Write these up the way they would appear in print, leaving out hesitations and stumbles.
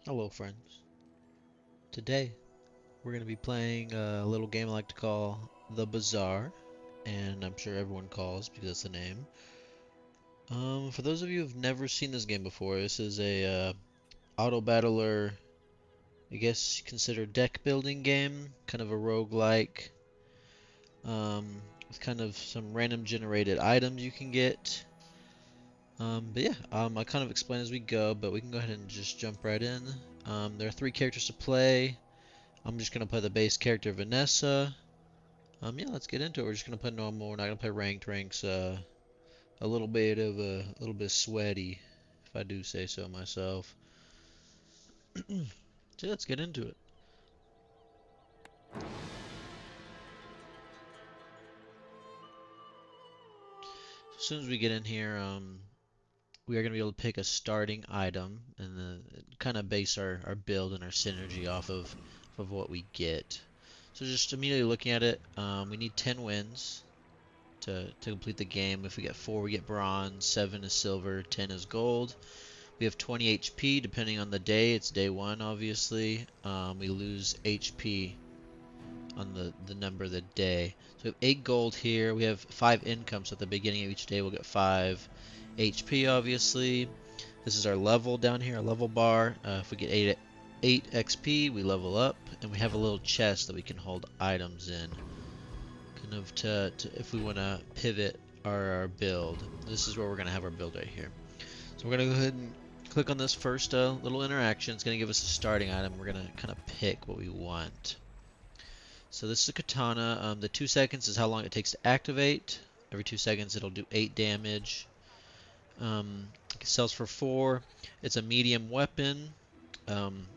Hello, friends. Today we're going to be playing a little game I like to call the Bazaar, and I'm sure everyone calls because that's the name. For those of you who've never seen this game before, this is a auto battler, I guess considered deck building game, kind of a roguelike, with kind of some random generated items you can get. I'll kind of explain as we go, but we can go ahead and just jump right in. There are three characters to play. I'm just gonna play the base character Vanessa. Yeah, let's get into it. We're just gonna play normal. We're not gonna play ranked. Ranks a little bit sweaty, if I do say so myself. So let's get into it. As soon as we get in here, we are gonna be able to pick a starting item and kind of base our build and our synergy off of what we get. So just immediately looking at it, we need 10 wins to complete the game. If we get 4, we get bronze, 7 is silver, 10 is gold. We have 20 HP depending on the day. It's day 1, obviously. We lose HP on the number of the day. So we have 8 gold here. We have 5 income, so at the beginning of each day we'll get 5 HP, obviously. This is our level down here, our level bar. If we get 8 XP, we level up, and we have a little chest that we can hold items in, kind of to if we want to pivot our build. This is where we're going to have our build right here. So we're going to go ahead and click on this first little interaction. It's going to give us a starting item. We're going to kind of pick what we want. So this is a katana. The 2 seconds is how long it takes to activate. Every 2 seconds it'll do 8 damage. It sells for 4. It's a medium weapon. Um,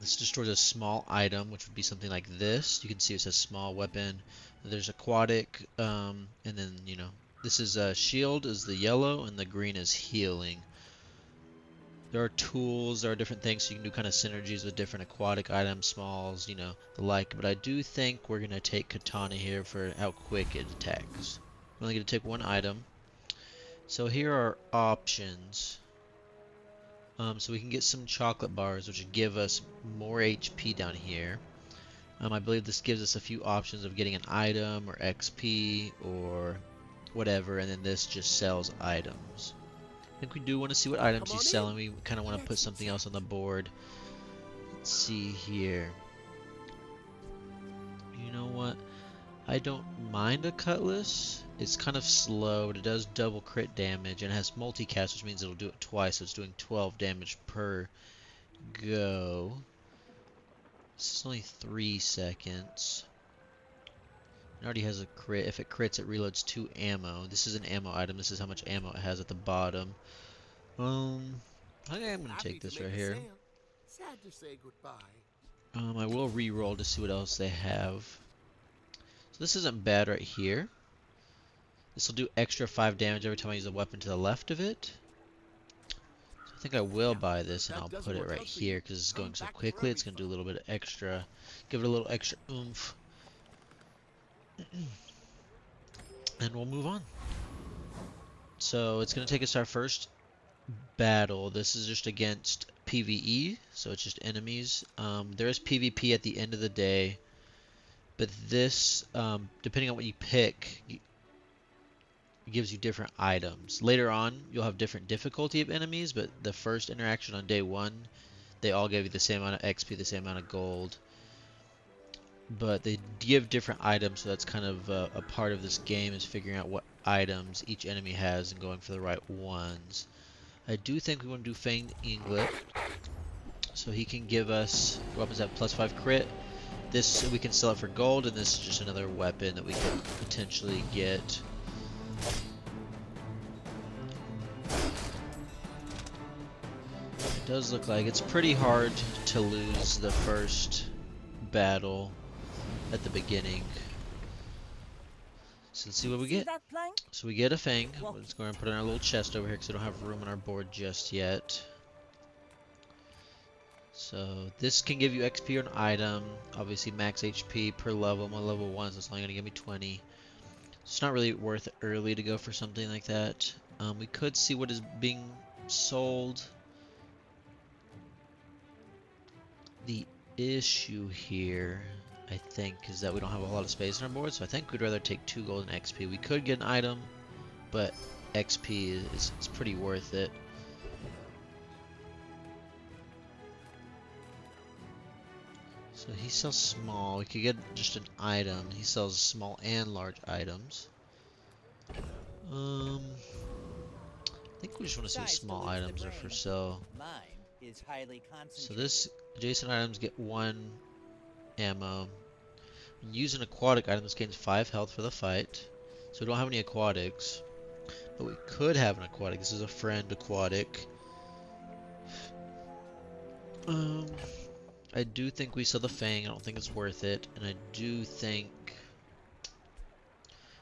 this destroys a small item, which would be something like this. You can see it says small weapon. There's aquatic, and then, this is a shield is the yellow, and the green is healing. There are tools, there are different things, so you can do kind of synergies with different aquatic items, smalls, the like. But I do think we're going to take katana here for how quick it attacks. We're only going to take one item. So here are options. So we can get some chocolate bars, which would give us more HP down here. I believe this gives us a few options of getting an item or XP or whatever, and then this just sells items. I think we do want to see what items Come he's on selling. in. We kind of want to put Let's something chat. else on the board. Let's see here. You know what? I don't mind a cutlass. It's kind of slow, but it does double crit damage and it has multicast, which means it'll do it twice, so it's doing 12 damage per go. This is only 3 seconds. It already has a crit. If it crits, it reloads 2 ammo. This is an ammo item. This is how much ammo it has at the bottom. I think I'm gonna take Happy to this right make a here. sale. Sad to say goodbye. I will re-roll to see what else they have. So this isn't bad right here. This will do extra 5 damage every time I use a weapon to the left of it. So I think I will Now, buy if this and I'll that put doesn't it work right out for here you, because it's come going so back for a quickly. It's going to do a refund. little bit of extra, give it a little extra oomph. And we'll move on. So it's going to take us to our first battle. This is just against PvE, so it's just enemies. There is PvP at the end of the day, but this, depending on what you pick, gives you different items. Later on, you'll have different difficulty of enemies, but the first interaction on day 1, they all give you the same amount of XP, the same amount of gold. But they give different items, so that's kind of a part of this game is figuring out what items each enemy has and going for the right ones. I do think we want to do Fanged Eaglet, so he can give us weapons that plus 5 crit. This we can sell it for gold, and this is just another weapon that we could potentially get. It does look like it's pretty hard to lose the first battle at the beginning. So let's see what we See get. that plank? So we get a Fang. Walk Let's it. go and put it in our little chest over here because we don't have room on our board just yet. So this can give you XP or an item. Obviously max HP per level. My level 1, so it's only going to give me 20. It's not really worth it early to go for something like that. We could see what is being sold. The issue here, I think, is that we don't have a lot of space on our board, so I think we'd rather take 2 gold and XP. We could get an item, but XP is pretty worth it. So he sells small. We could get just an item. He sells small and large items. I think we just want to see what small items are for sale. Mine is highly So concentrated. this adjacent items get 1 ammo. When you use an aquatic item, this gains 5 health for the fight. So we don't have any aquatics, but we could have an aquatic. This is a friend aquatic. I do think we sell the Fang. I don't think it's worth it, and I do think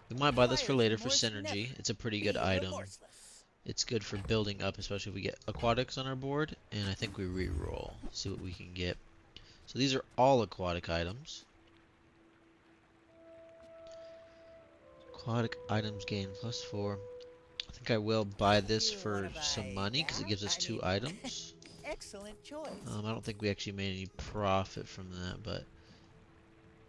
we might buy this for later for synergy. It's a pretty good item. It's good for building up, especially if we get aquatics on our board, and I think we re-roll, see what we can get. So these are all aquatic items. Aquatic items gain +4. I think I will buy this for some money because it gives us 2 items. Excellent choice. I don't think we actually made any profit from that, but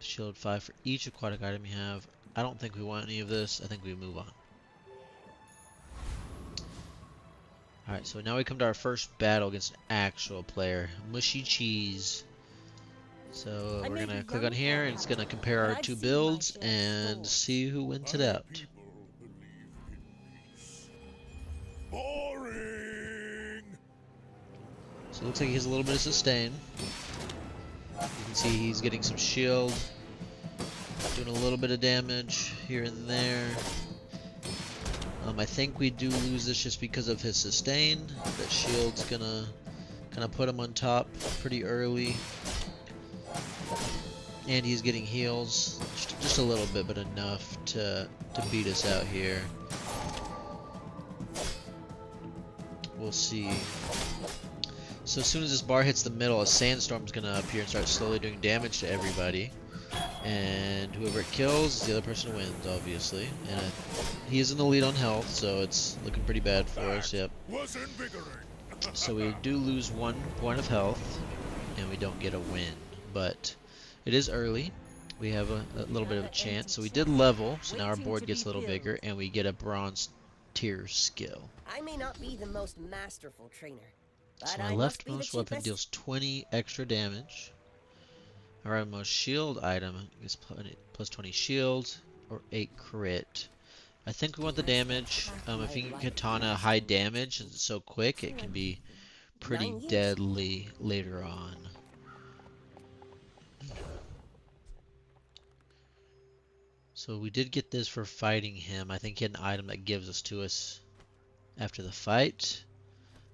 shield 5 for each aquatic item you have. I don't think we want any of this. I think we move on. Alright, so now we come to our first battle against an actual player. Mushy Cheese. So we're going to click on here and it's going to compare our 2 builds and see who wins it out. Boring. So it looks like he has a little bit of sustain. You can see he's getting some shield, doing a little bit of damage here and there. I think we do lose this just because of his sustain. That shield's gonna kind of put him on top pretty early. And he's getting heals, just a little bit, but enough to beat us out here. We'll see. So as soon as this bar hits the middle, a sandstorm's gonna appear and start slowly doing damage to everybody. And whoever it kills, the other person wins, obviously. And he is in the lead on health, so it's looking pretty bad for us, yep. So we do lose 1 point of health, and we don't get a win. But it is early. We have a little bit of a chance. So we did level, so now our board gets a little bigger, and we get a bronze tier skill. I may not be the most masterful trainer, but So my I must be the leftmost weapon cheapest. deals 20 extra damage. Our rightmost shield item is plus 20 shield or 8 crit. I think we want the damage. If you can get Katana high damage and it's so quick, it can be pretty deadly later on. So we did get this for fighting him. I think he had an item that gives us to us after the fight.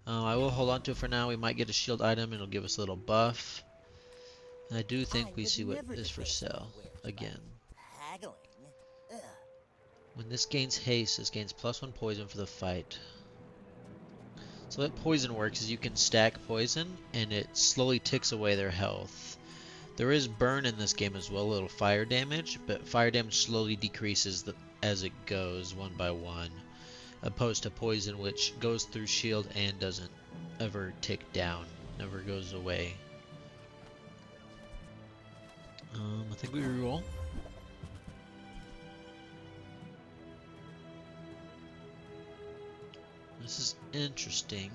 I will hold on to it for now. We might get a shield item and it'll give us a little buff. And I do think we see what is for sale again. Haggling. Ugh. When this gains haste, this gains +1 poison for the fight. So that poison works is you can stack poison and it slowly ticks away their health. There is burn in this game as well, a little fire damage, but fire damage slowly decreases as it goes one by one, opposed to poison which goes through shield and doesn't ever tick down, never goes away. I think we reroll. This is interesting.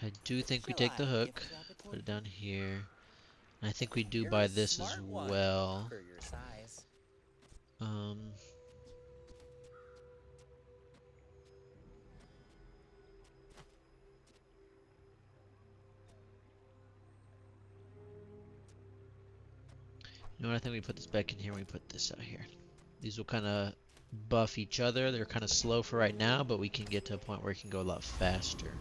I do think we take the hook, put it down here. And I think we do buy this as well. For your size. You know what, I think we put this back in here and we put this out here. These will kind of buff each other. They're kind of slow for right now, but we can get to a point where it can go a lot faster.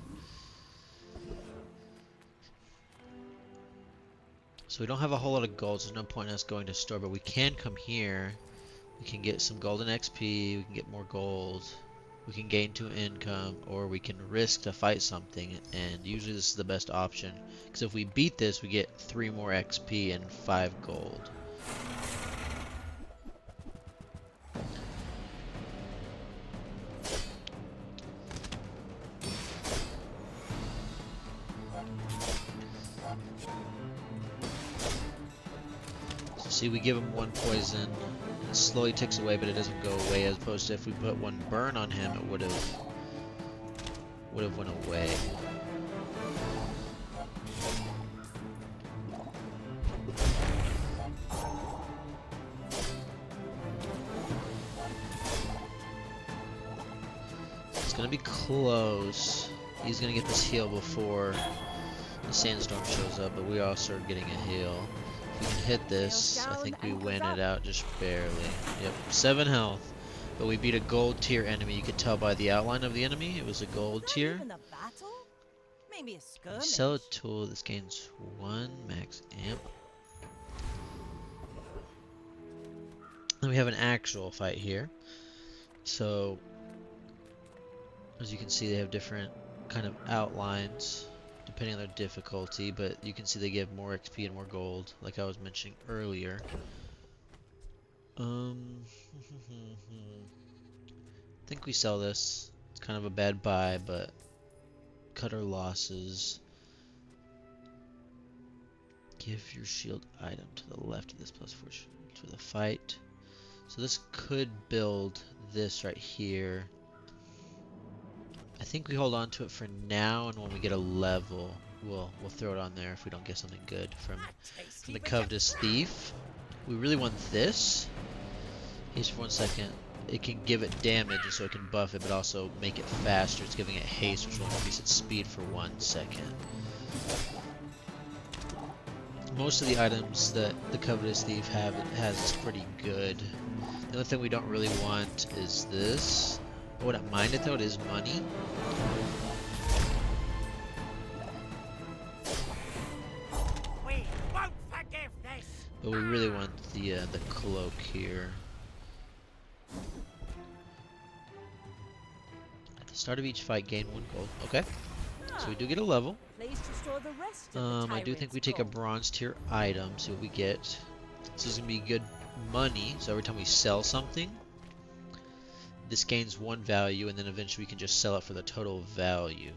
So we don't have a whole lot of gold, so there's no point in us going to store, but we can come here. We can get some golden XP, we can get more gold, we can gain 2 income, or we can risk to fight something, and usually this is the best option. Because if we beat this, we get 3 more XP and 5 gold. See, we give him one poison, it slowly ticks away, but it doesn't go away. As opposed to if we put one burn on him, it would have went away. It's gonna be close. He's gonna get this heal before the sandstorm shows up, but we also are getting a heal. If we can hit this, I think we win it out just barely. Yep, 7 health. But we beat a gold tier enemy. You could tell by the outline of the enemy, it was a gold tier. Even a battle? Maybe a skirmish. Sell a tool. This gains 1 max amp. Then we have an actual fight here. So, as you can see, they have different kind of outlines depending on their difficulty, but you can see they give more XP and more gold, like I was mentioning earlier. I think we sell this. It's kind of a bad buy, but cut our losses. Give your shield item to the left of this +4 to the fight. So this could build this right here. I think we hold on to it for now, and when we get a level, we'll throw it on there if we don't get something good from the Covetous Thief. We really want this. Haste for 1 second. It can give it damage, and so it can buff it, but also make it faster. It's giving it haste, which will increase its speed for 1 second. Most of the items that the Covetous Thief has is pretty good. The only thing we don't really want is this. I wouldn't mind it though, it is money. We won't forgive this. But we really want the cloak here. At the start of each fight, gain 1 gold. Okay. So we do get a level. Place to store the rest of the I do think we take a gold. bronze tier item, see what we get. This is gonna be good money, so every time we sell something, this gains 1 value, and then eventually we can just sell it for the total value.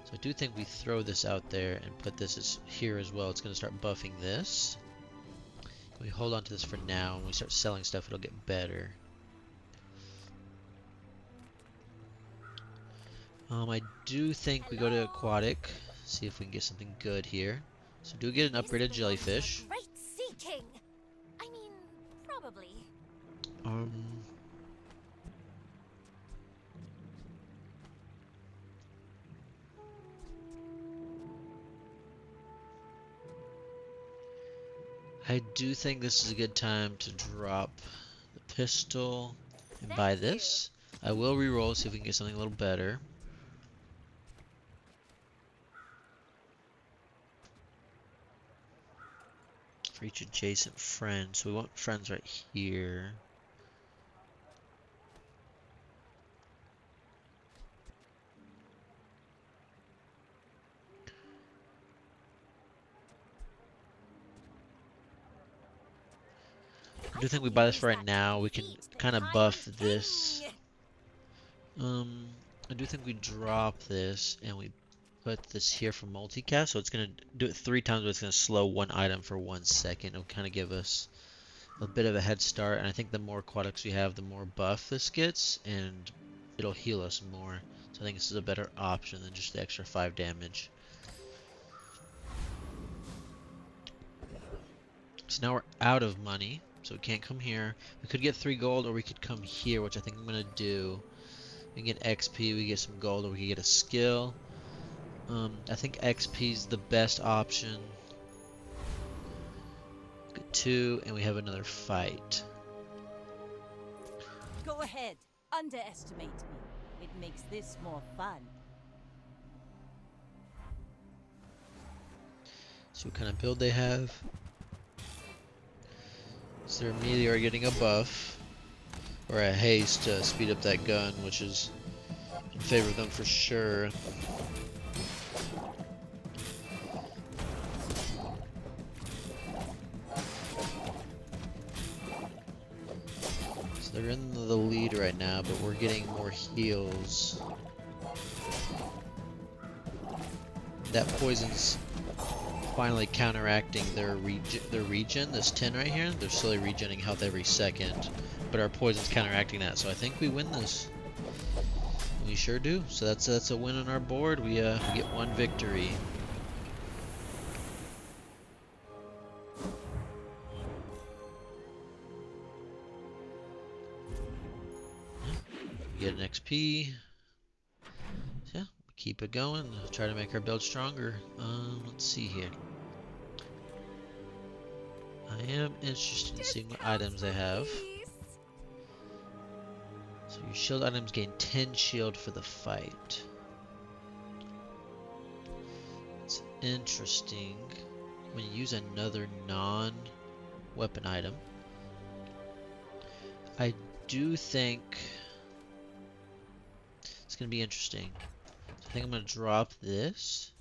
So I do think we throw this out there and put this here as well. It's going to start buffing this. We hold on to this for now, and when we start selling stuff, it'll get better. I do think we go to aquatic, see if we can get something good here. So do get an upgraded jellyfish. Great Sea King. I mean, probably. I do think this is a good time to drop the pistol and buy this. I will reroll, see if we can get something a little better. For each adjacent friend, so we want friends right here. I do think we buy this for right now. We can kind of buff this. I do think we drop this and we put this here for multicast. So it's gonna do it 3 times, but it's gonna slow 1 item for 1 second. It'll kind of give us a bit of a head start. And I think the more aquatics we have, the more buff this gets, and it'll heal us more. So I think this is a better option than just the extra 5 damage. So now we're out of money. So we can't come here. We could get 3 gold, or we could come here, which I think I'm going to do. We can get XP, we get some gold, or we can get a skill. I think XP is the best option. Get 2, and we have another fight. Go ahead. Underestimate me. It makes this more fun. See what kind of build they have. So they're immediately are getting a buff, or a haste to speed up that gun, which is in favor of them for sure. So they're in the lead right now, but we're getting more heals. That poison's finally counteracting their regen. This 10 right here, they're slowly regenerating health every second, but our poison's counteracting that. So I think we win this. We sure do. So that's a win on our board. We get one victory. Get an XP. Yeah, keep it going. Try to make our build stronger. Let's see here. I am interested in seeing what items they have. So your shield items gain 10 shield for the fight. It's interesting when you use another non-weapon item. I do think it's going to be interesting. So I think I'm going to drop this.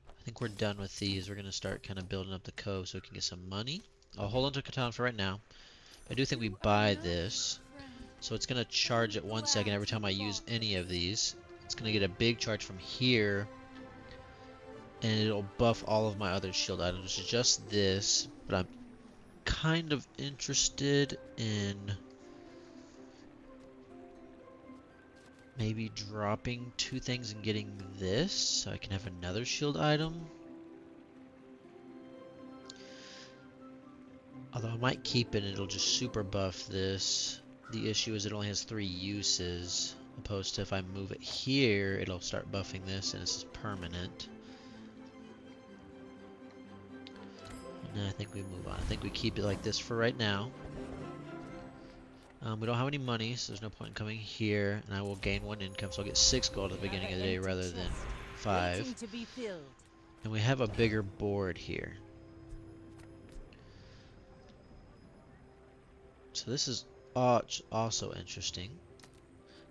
I think we're done with these. We're going to start kind of building up the cove so we can get some money. I'll hold on to Katana for right now. I do think we buy this. So it's going to charge at 1 second every time I use any of these. It's going to get a big charge from here. And it'll buff all of my other shield items, which is just this. But I'm kind of interested in maybe dropping 2 things and getting this so I can have another shield item. Although I might keep it and it'll just super buff this. The issue is it only has 3 uses, opposed to if I move it here, it'll start buffing this and this is permanent. And I think we move on. I think we keep it like this for right now. We don't have any money, so there's no point in coming here, and I will gain 1 income, so I'll get 6 gold at the beginning of the day rather than 5. To be filled. And we have a bigger board here. So this is also interesting.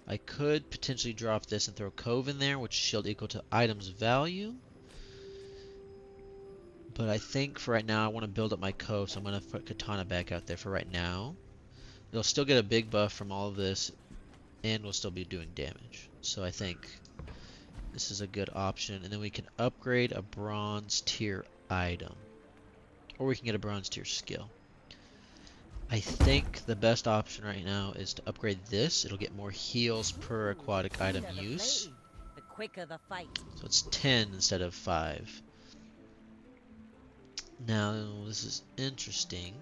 I could potentially drop this and throw Cove in there, which is shield equal to items value. But I think for right now I want to build up my Cove, so I'm going to put Katana back out there for right now. It'll still get a big buff from all of this, and we'll still be doing damage. So I think this is a good option. And then we can upgrade a bronze tier item. Or we can get a bronze tier skill. I think the best option right now is to upgrade this. It'll get more heals per aquatic item use. The quicker the fight. So it's 10 instead of 5. Now, this is interesting.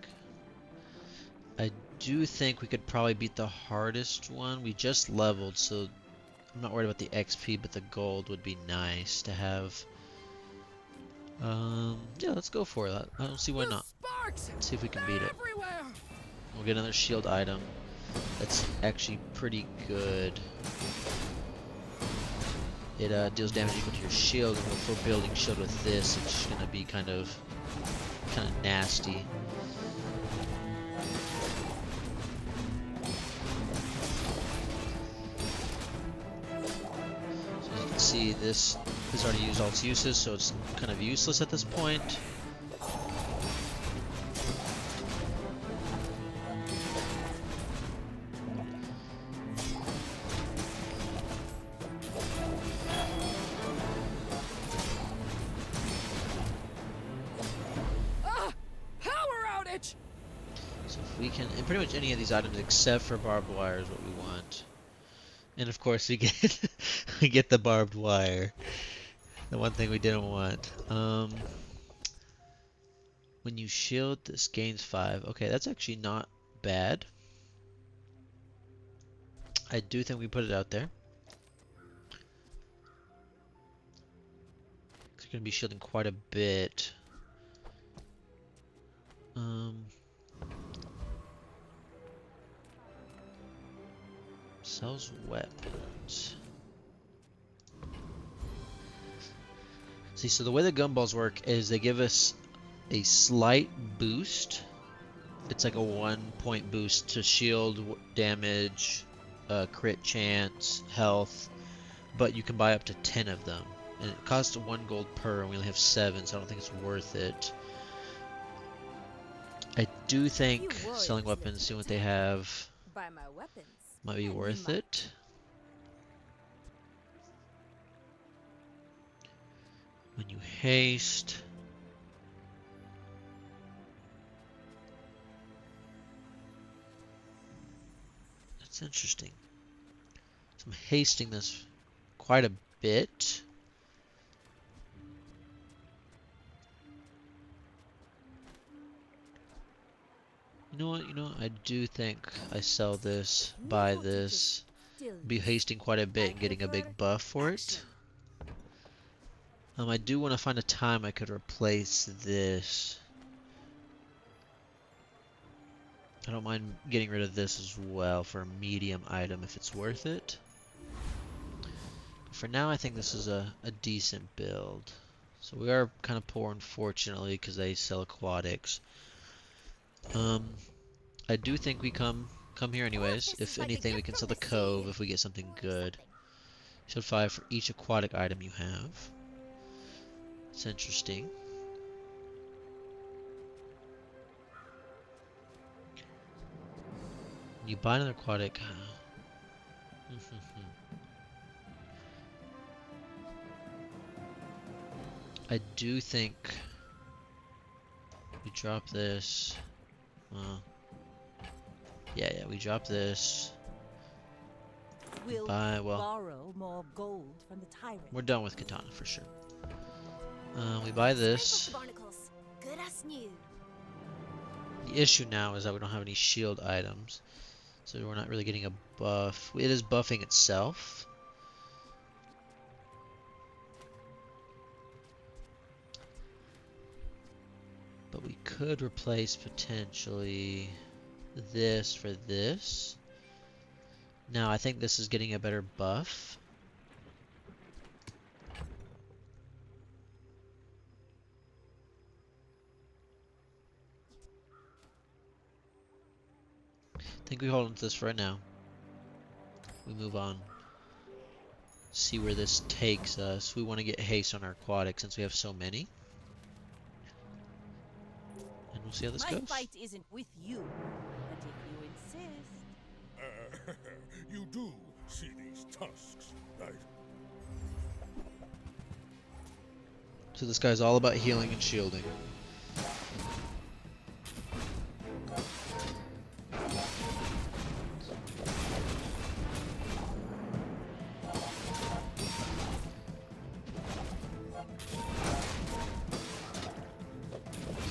I do think we could probably beat the hardest one. We just leveled, so I'm not worried about the XP, but the gold would be nice to have. Yeah, let's go for it. I don't see why not. Let's see if we can beat it. We'll get another shield item. That's actually pretty good. It deals damage equal to your shield, and if we're building shield with this, it's gonna be kind of nasty. So as you can see, this has already used all its uses, so it's kind of useless at this point. We can, and pretty much any of these items except for barbed wire is what we want. And of course we get we get the barbed wire. The one thing we didn't want. When you shield, this gains 5. Okay, that's actually not bad. I do think we put it out there. It's gonna be shielding quite a bit. Sells weapons. See, so the way the gumballs work is they give us a slight boost. It's like a 1-point boost to shield, damage, crit chance, health, but you can buy up to 10 of them. And it costs 1 gold per, and we only have 7, so I don't think it's worth it. I do think selling weapons, seeing what they have, Buy my weapons. might be worth it. When you haste, It's interesting. So I'm hasting this quite a bit. You know what? You know what? I do think I sell this, buy Now to just this, be stillness. hasting quite a bit I and getting a prefer big buff for it. action. I do want to find a time I could replace this. I don't mind getting rid of this as well for a medium item if it's worth it. But for now, I think this is a decent build. So we are kind of poor, unfortunately, because they sell aquatics. I do think we come here All of anyways. this is If like a anything, we gift can from sell the the cove sea. if we get something Or good. something. Shield 5 for each aquatic item you have. It's interesting. You buy another aquatic. I do think we drop this. Yeah, we drop this. We'll Well, borrow more gold from the tyrant. we're done with katana for sure. We buy this. Snipe barnacles. Good as new. The issue now is that we don't have any shield items, so we're not really getting a buff. It is buffing itself. But we could replace potentially this for this. Now I think this is getting a better buff. I think we hold on to this for right now. We move on. See where this takes us. We want to get haste on our aquatic since we have so many. And we'll see how this My goes. fight isn't with you, but if you insist. You do see these tusks, right? So this guy's all about healing and shielding.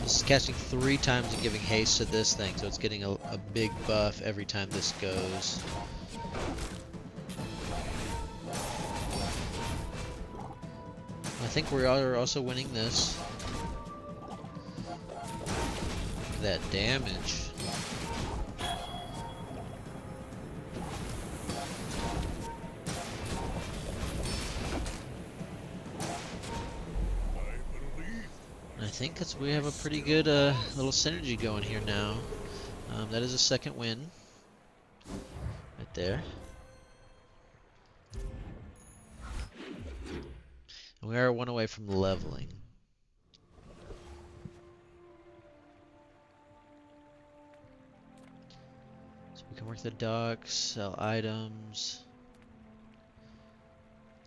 This is casting 3 times and giving haste to this thing, so it's getting a big buff every time this goes. I think we are also winning this. That damage. And I think we have a pretty good little synergy going here now. That is a second win. Right there. And we are 1 away from leveling. So we can work the docks, sell items.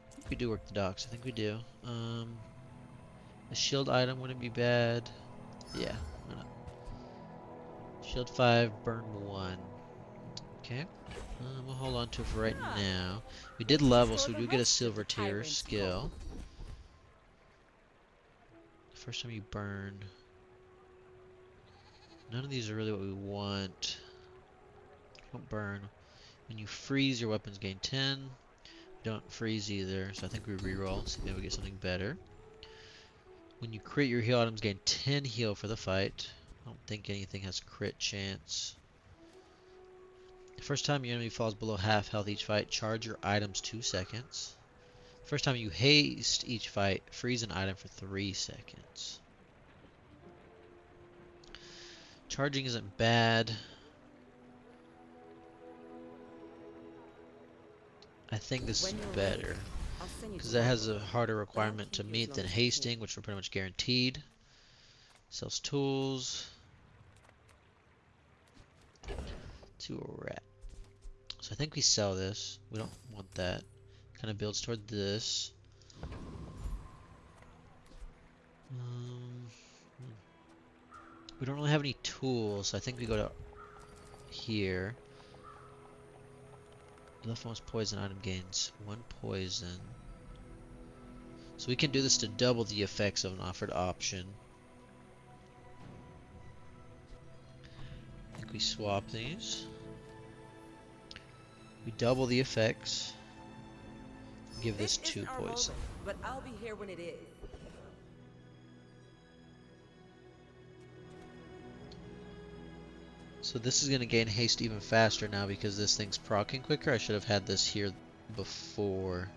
I think we do work the docks. I think we do. A shield item wouldn't be bad. Yeah, why not? Shield 5, burn 1. Okay. We'll hold on to it for right now. We did level, so we do get a silver tier skill. First time you burn. None of these are really what we want. Don't burn. When you freeze, your weapons gain 10. Don't freeze either, so I think we reroll. See if maybe we get something better. When you crit, your heal items gain 10 heal for the fight. I don't think anything has crit chance. The first time your enemy falls below half health each fight, charge your items 2 seconds. First time you haste each fight, freeze an item for 3 seconds. Charging isn't bad. I think this is better because that has a harder requirement to meet than hasting, which we're pretty much guaranteed. Sells tools. To a rat. So I think we sell this. We don't want that. Kind of builds toward this. We don't really have any tools, so I think we go to here. Leftmost poison item gains 1 poison. So we can do this to double the effects of an offered option. I think we swap these. We double the effects. Give this 2 isn't our poison. moment, but I'll be here when it is. So this is going to gain haste even faster now because this thing's proccing quicker. I should have had this here before.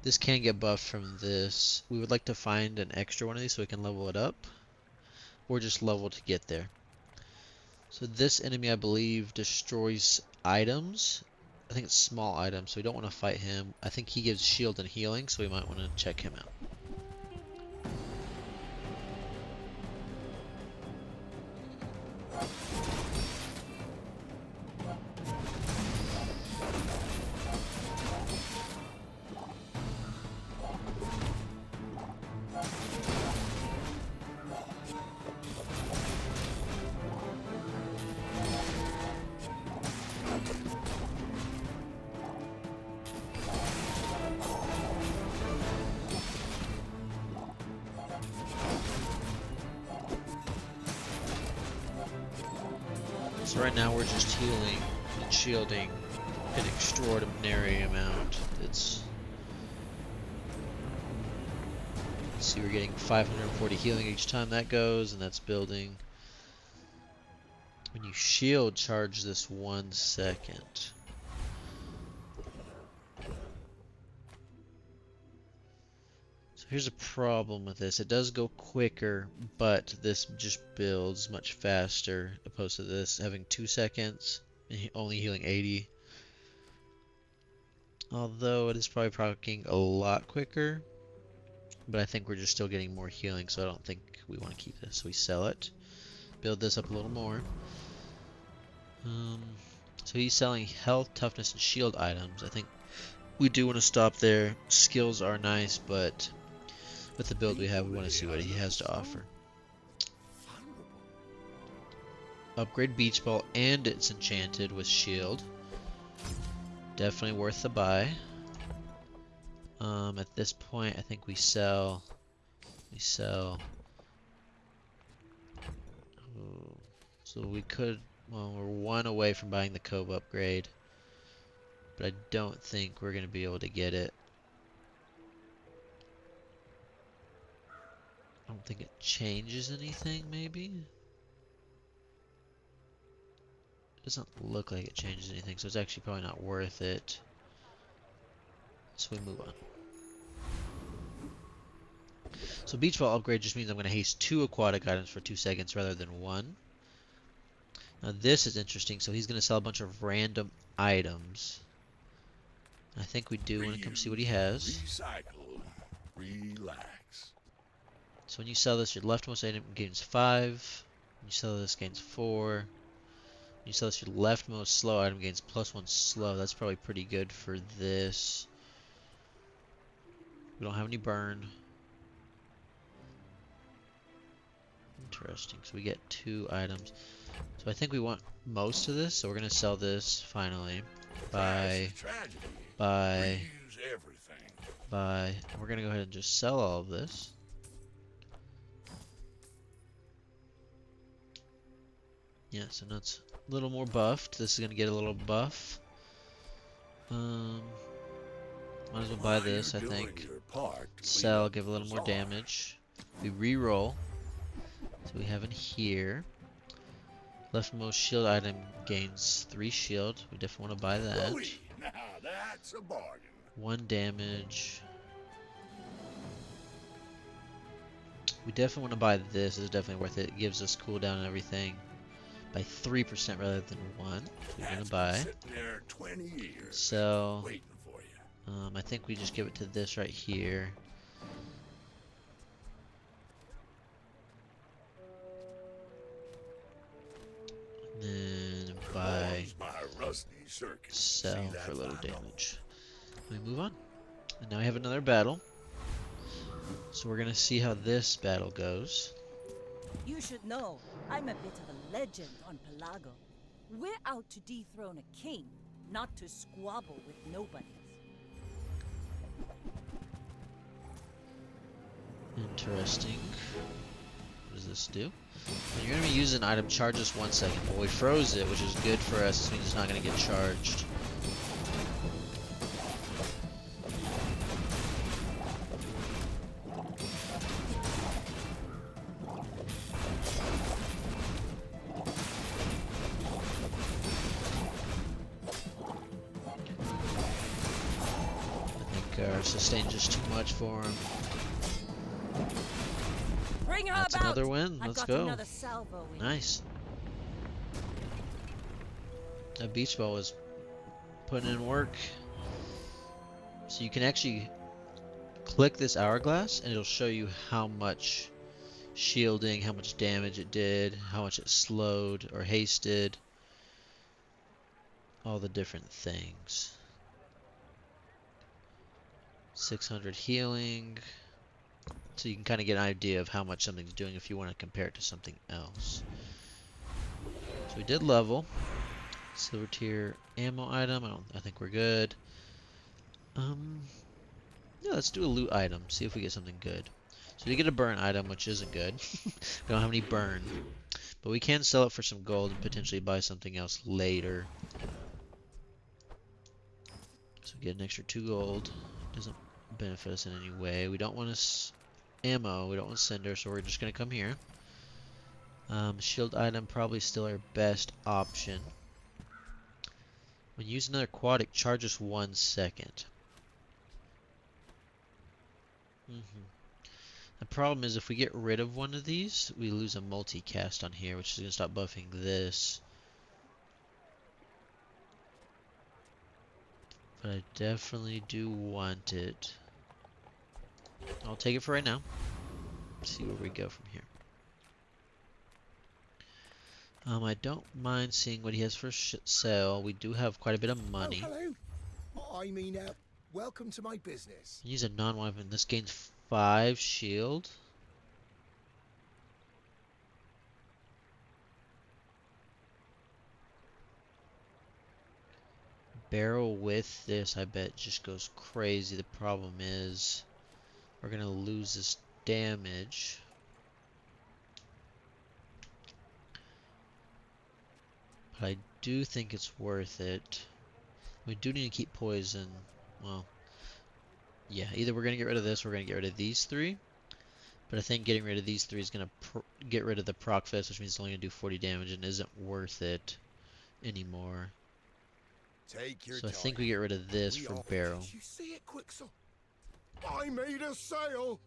This can get buffed from this. We would like to find an extra one of these so we can level it up. Or just level to get there. So this enemy, I believe, destroys items. I think it's small items, so we don't want to fight him. I think he gives shield and healing, so we might want to check him out. So right now we're just healing and shielding an extraordinary amount. Let's see, we're getting 540 healing each time that goes, and that's building. When you shield, charge this 1 second. So here's a problem with this. It does go quicker, but this just builds much faster opposed to this having 2 seconds and only healing 80. Although it is probably proccing a lot quicker, but I think we're just still getting more healing, so I don't think we want to keep this. So we sell it, build this up a little more. So he's selling health, toughness, and shield items. I think we do want to stop there. Skills are nice, but with the build we have, we want to see what he has to offer. Upgrade Beach Ball, and it's enchanted with shield. Definitely worth the buy. At this point, I think we sell. Ooh. So we could. Well, we're 1 away from buying the Cove upgrade, but I don't think we're gonna be able to get it. I don't think it changes anything. Maybe. It doesn't look like it changes anything, so it's actually probably not worth it. So we move on. So Beach Ball upgrade just means I'm going to haste 2 aquatic items for 2 seconds rather than 1. Now this is interesting. So he's going to sell a bunch of random items. I think we do want to come see what he has. Recycle. Relax. So when you sell this, your leftmost item gains 5. When you sell this, gains 4. When you sell this, your leftmost slow item gains +1 slow. That's probably pretty good for this. We don't have any burn. Interesting. So we get 2 items. So I think we want most of this. So we're going to sell this finally. Buy. Buy. Buy. We're going to go ahead and just sell all of this. Yeah, so now it's a little more buffed. This is going to get a little buff. Might as well buy this, I think. Sell, give a little more damage. We re-roll. So we have in here. Leftmost shield item gains 3 shield. We definitely want to buy that. Now that's a bargain. 1 damage. We definitely want to buy this. It's definitely worth it. It gives us cooldown and everything by 3% rather than 1. So we're gonna buy. There 20 years. Sell. Waiting for you. I think we just give it to this right here. Then buy, sell for a little damage. We move on. And now we have another battle. So we're gonna see how this battle goes. You should know, I'm a bit of a legend on Pelago. We're out to dethrone a king, not to squabble with nobodies. Interesting. What does this do? When you're going to be using an item, charge us 1 second. Well, we froze it, which is good for us. This means it's not going to get charged. I think our sustain just too much for him. Bring her That's about. another win. I've Let's got go. another salvo in. Nice. That beach ball was putting in work. So you can actually click this hourglass and it'll show you how much shielding, how much damage it did, how much it slowed or hasted. All the different things. 600 healing. So you can kind of get an idea of how much something's doing if you want to compare it to something else. So we did level. Silver tier ammo item. I think we're good. Yeah, let's do a loot item. See if we get something good. So we get a burn item, which isn't good. We don't have any burn. But we can sell it for some gold and potentially buy something else later. So we get an extra 2 gold. Doesn't benefit us in any way. We don't want ammo. We don't want cinder, so we're just going to come here. Shield item probably still our best option. When you use another aquatic, charge us 1 second. The problem is if we get rid of one of these, we lose a multicast on here, which is going to stop buffing this. But I definitely do want it. I'll take it for right now. See where we go from here. I don't mind seeing what he has for sale. We do have quite a bit of money. Oh, hello. I mean, welcome to my business. Use a non-weapon. This gains 5 shield. Barrel with this, I bet, just goes crazy. The problem is we're going to lose this damage. But I do think it's worth it. We do need to keep poison. Well, yeah, either we're going to get rid of this or we're going to get rid of these 3. But I think getting rid of these 3 is going to get rid of the proc fist, which means it's only going to do 40 damage and isn't worth it anymore. Take your So I time. think we get rid of this for barrel. Did you see it, Quixel? I made a sale.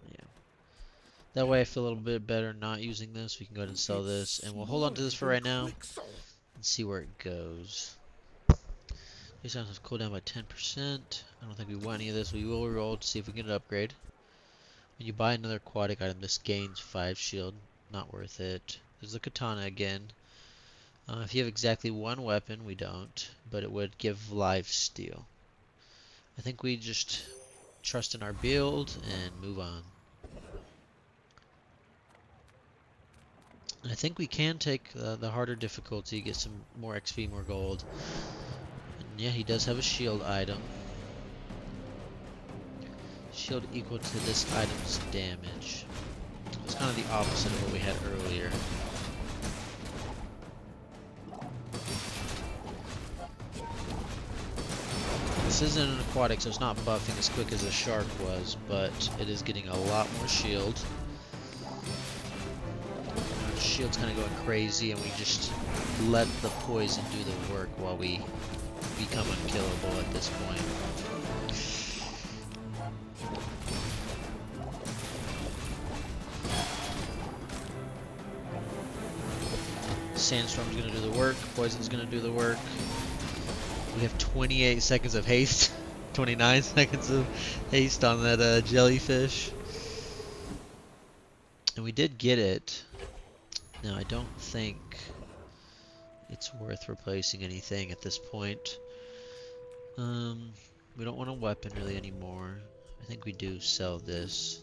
Yeah. That way I feel a little bit better not using this. We can go ahead and sell this. And we'll hold on to this for right now and see where it goes. These items cooldown by 10%. I don't think we want any of this. We will roll to see if we can get an upgrade. When you buy another aquatic item, this gains 5 shield. Not worth it. There's the katana again. If you have exactly 1 weapon, we don't. But it would give life steal. I think we just trust in our build and move on. I think we can take the harder difficulty, get some more XP, more gold. And yeah, he does have a shield item. Shield equal to this item's damage. It's kind of the opposite of what we had earlier. This isn't an aquatic, so it's not buffing as quick as a shark was, but it is getting a lot more shield. Our shield's kind of going crazy, and we just let the poison do the work while we become unkillable at this point. Sandstorm's gonna do the work, poison's gonna do the work. We have 28 seconds of haste, 29 seconds of haste on that jellyfish. And we did get it. Now I don't think it's worth replacing anything at this point. We don't want a weapon really anymore. I think we do sell this.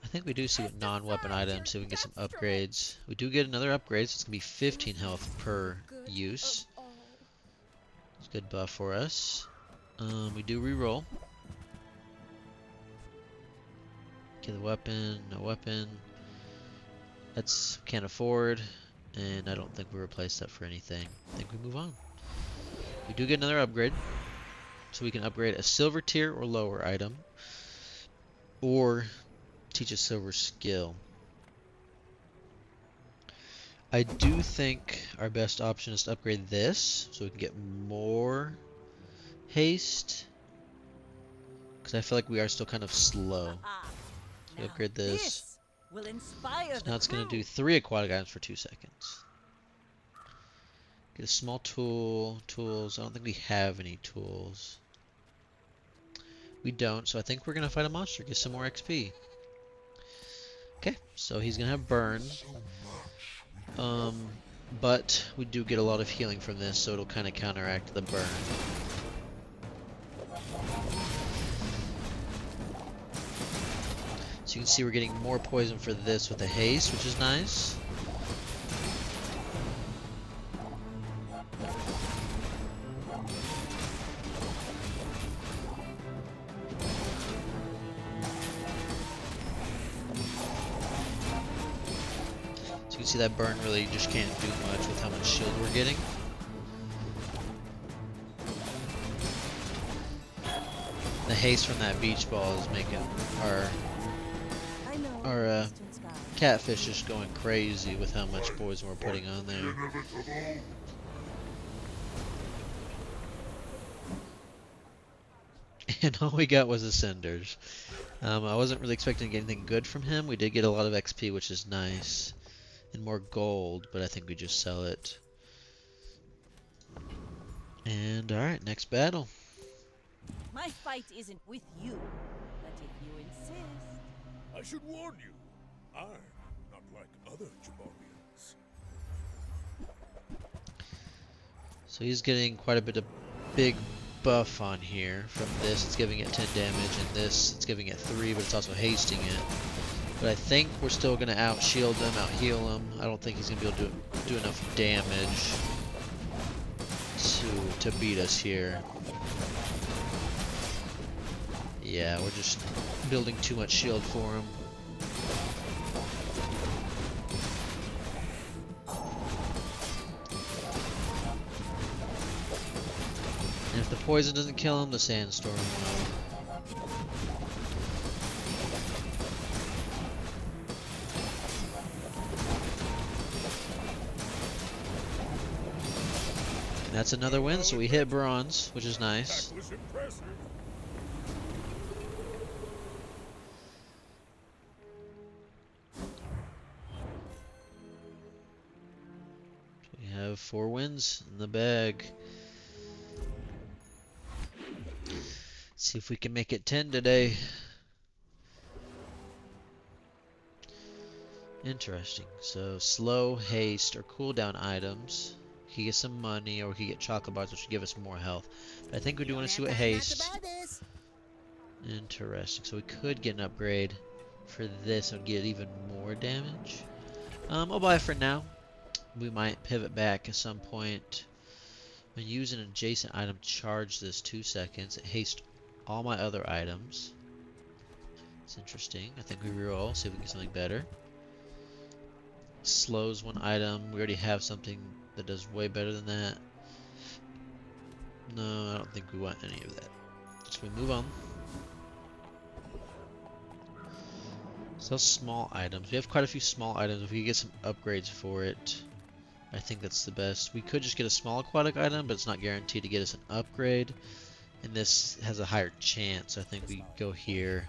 I think we do see what non-weapon items, so we can get some upgrades. We do get another upgrade, so it's going to be 15 health per use. It's a good buff for us. We do reroll. Okay, the weapon, no weapon. That's can't afford, and I don't think we replace that for anything. I think we move on. We do get another upgrade, so we can upgrade a silver tier or lower item, or teach a silver skill. I do think our best option is to upgrade this, so we can get more haste, because I feel like we are still kind of slow. Ah, So we now upgrade this. will inspire So the now it's going to crew. do 3 aquatic items for 2 seconds. Get a small tool, tools. I don't think we have any tools. We don't, so I think we're going to fight a monster, get some more XP. Okay, so he's going to have burn. But we do get a lot of healing from this, so it'll kind of counteract the burn. So you can see we're getting more poison for this with the haste, which is nice. So you can see that burn really just can't do much with how much shield we're getting. The haste from that beach ball is making I know our distance guide. catfish just going crazy with how much poison we're putting on there. And all we got was the cinders. I wasn't really expecting to get anything good from him. We did get a lot of XP, which is nice. And more gold, but I think we just sell it. And alright, next battle. My fight isn't with you, but if you insist. I should warn you, I'm not like other Jabarians. So he's getting quite a bit of big buff on here. From this, it's giving it 10 damage, and this, it's giving it 3, but it's also hasting it. But I think we're still going to out-shield him, out-heal him. I don't think he's going to be able to do enough damage to beat us here. Yeah, we're just building too much shield for him. And if the poison doesn't kill him, the sandstorm will. And that's another win, so we hit bronze, which is nice. That was impressive. We have 4 wins in the bag. See if we can make it 10 today. Interesting. So slow, haste, or cooldown items. He can get some money, or he can get chocolate bars, which will give us more health. But I think we do want to see what haste. Interesting. So we could get an upgrade for this and get even more damage. I'll buy it for now. We might pivot back at some point. When you use an adjacent item, charge this 2 seconds. It hastes all my other items. It's interesting. I think we reroll, see if we can get something better. Slows one item. We already have something that does way better than that. No, I don't think we want any of that. So we move on. So small items. We have quite a few small items. If we could get some upgrades for it, I think that's the best. We could just get a small aquatic item, but it's not guaranteed to get us an upgrade. And this has a higher chance. I think we go here.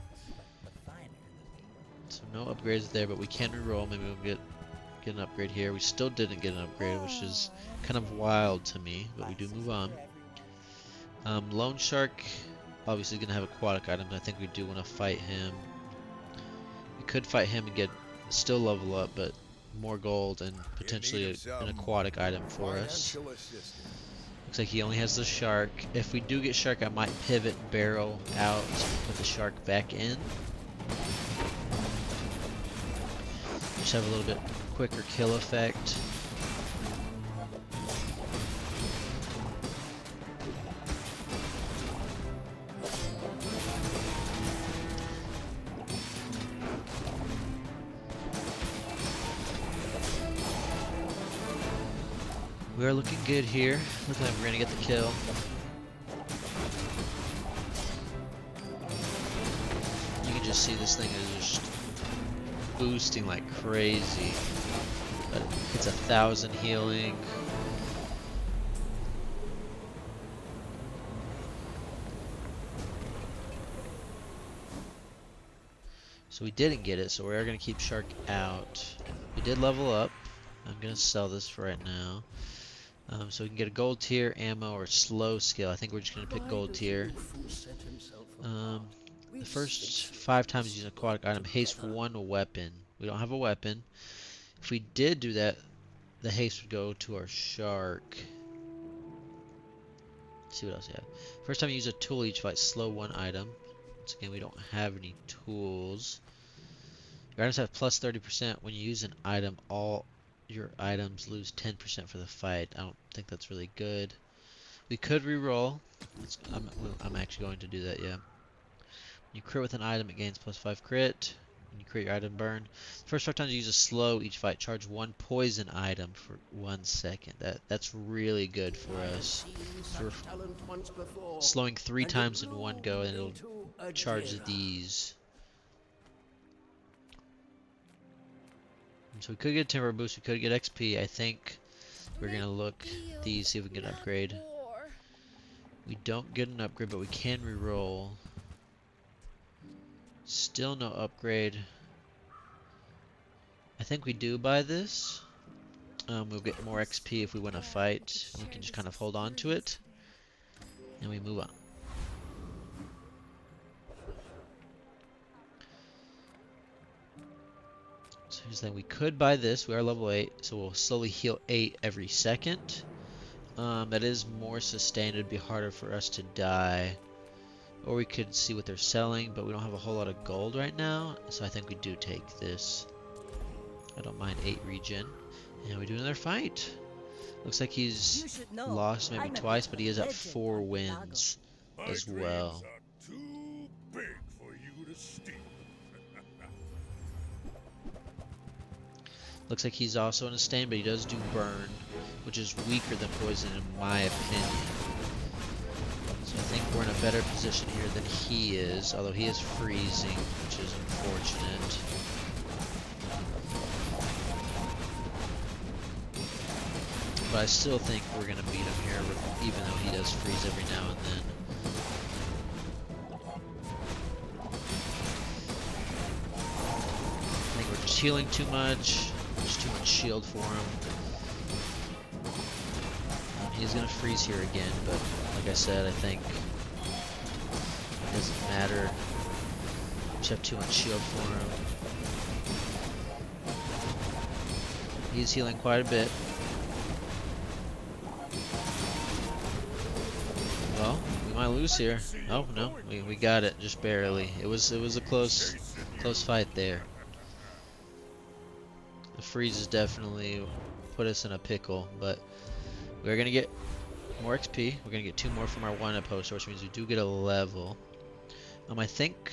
So no upgrades there, but we can reroll. Maybe we'll get an upgrade here. We still didn't get an upgrade, which is kind of wild to me, but we do move on. Lone Shark, obviously going to have aquatic items. I think we do want to fight him. We could fight him and still level up, but more gold and potentially an aquatic item for us. Looks like he only has the shark. If we do get shark, I might pivot barrel out, put the shark back in. Just have a little bit quicker kill effect. We are looking good here. Looking like we're gonna get the kill. You can just see this thing is just boosting like crazy. But it's 1,000 healing. So we didn't get it, so we are gonna keep Shark out. We did level up. I'm gonna sell this for right now. So we can get a gold tier, ammo, or slow skill. I think we're just gonna pick gold tier. The first 5 times using aquatic item, haste 1 weapon. We don't have a weapon. If we did do that, the haste would go to our shark. Let's see what else we have. First time you use a tool each fight, slow 1 item. Once again, we don't have any tools. Your items have plus 30%. When you use an item, all your items lose 10% for the fight. I don't think that's really good. We could reroll. I'm actually going to do that, yeah. When you crit with an item, it gains plus 5 crit. When you crit your item burn. First 5 times you use a slow each fight, charge 1 poison item for 1 second. That's really good for us. So we're slowing 3 times in one go, and it'll charge these. So we could get a temporary boost, we could get XP. I think we're gonna look at these, see if we can get an upgrade. We don't get an upgrade, but we can reroll. Still no upgrade. I think we do buy this. We'll get more XP if we win a fight. We can just kind of hold on to it, and we move on. So here's the thing, we could buy this. We are level 8, so we'll slowly heal 8 every second. That is more sustained. It'd be harder for us to die. Or we could see what they're selling, but we don't have a whole lot of gold right now, so I think we do take this. I don't mind 8 regen. And we do another fight. Looks like he's lost maybe twice, but he is at 4 wins My as dreams well. are too big for you to steal. Looks like he's also in a stain, but he does do burn, which is weaker than poison in my opinion. So I think we're in a better position here than he is, although he is freezing, which is unfortunate. But I still think we're going to beat him here, even though he does freeze every now and then. I think we're just healing too much. There's too much shield for him. He's going to freeze here again, but like I said, I think it doesn't matter. We just have too much shield for him. He's healing quite a bit. Well, we might lose here. Oh no, we got it, just barely. It was a close fight there. The freeze has definitely put us in a pickle, but we're gonna get more XP. We're gonna get 2 more from our 1-up poster, which means we do get a level. I think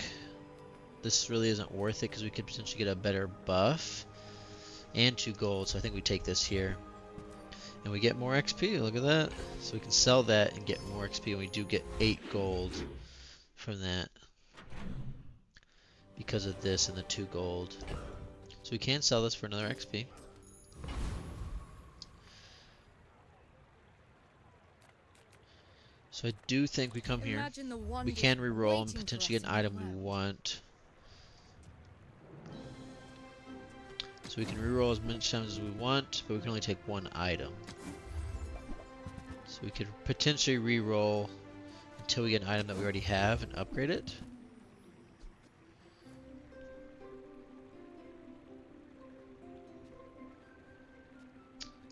this really isn't worth it because we could potentially get a better buff and 2 gold. So I think we take this here. And we get more XP, look at that. So we can sell that and get more XP, and we do get 8 gold from that. Because of this and the 2 gold. So we can sell this for another XP. So I do think we come here. We can reroll and potentially get an item we want. So we can reroll as many times as we want, but we can only take 1 item. So we could potentially reroll until we get an item that we already have and upgrade it.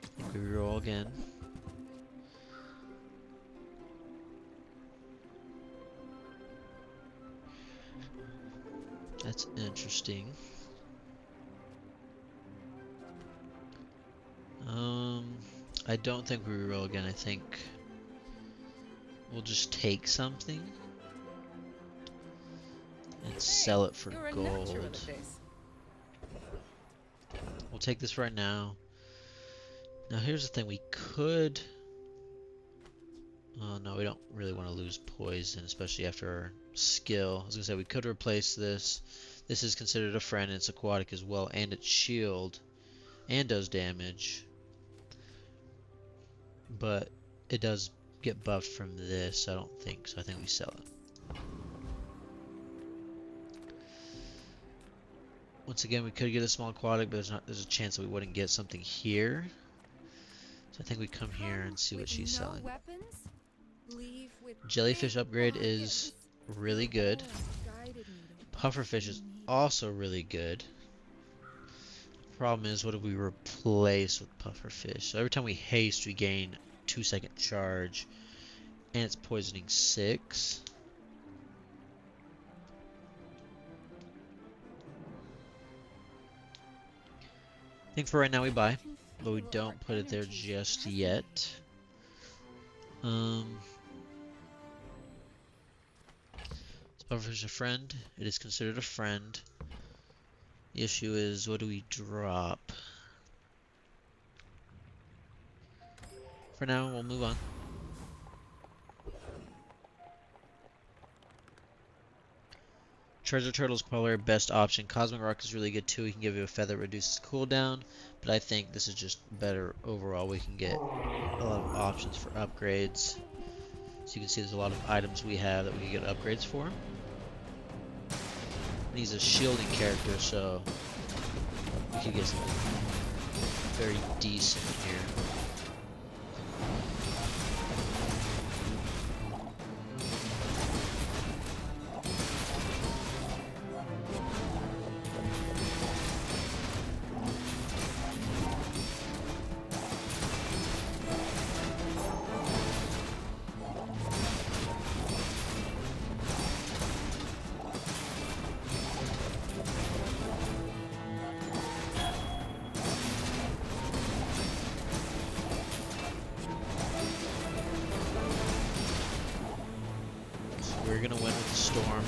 I think we reroll again. That's interesting. I don't think we reroll again. I think we'll just take something and sell it for You're a natural gold. at this. We'll take this right now. Now here's the thing, we could... Oh no, we don't really want to lose poison, especially after our skill. I was gonna say we could replace this. This is considered a friend, and it's aquatic as well, and it's shield, and does damage. But it does get buffed from this, I don't think, so I think we sell it. Once again, we could get a small aquatic, but there's a chance that we wouldn't get something here. So I think we come here and see what she's selling. Jellyfish upgrade is really good. Pufferfish is also really good. Problem is, what do we replace with pufferfish? So every time we haste, we gain 2-second charge, and it's poisoning 6. I think for right now we buy, but we don't put it there just yet. Pufferfish a friend. It is considered a friend. The issue is, what do we drop? For now, we'll move on. Treasure Turtle is probably our best option. Cosmic Rock is really good too. We can give you a feather, reduces cooldown, but I think this is just better overall. We can get a lot of options for upgrades. So you can see there's a lot of items we have that we can get upgrades for. And he's a shielding character, so we could get something very decent here. We're gonna win with the storm.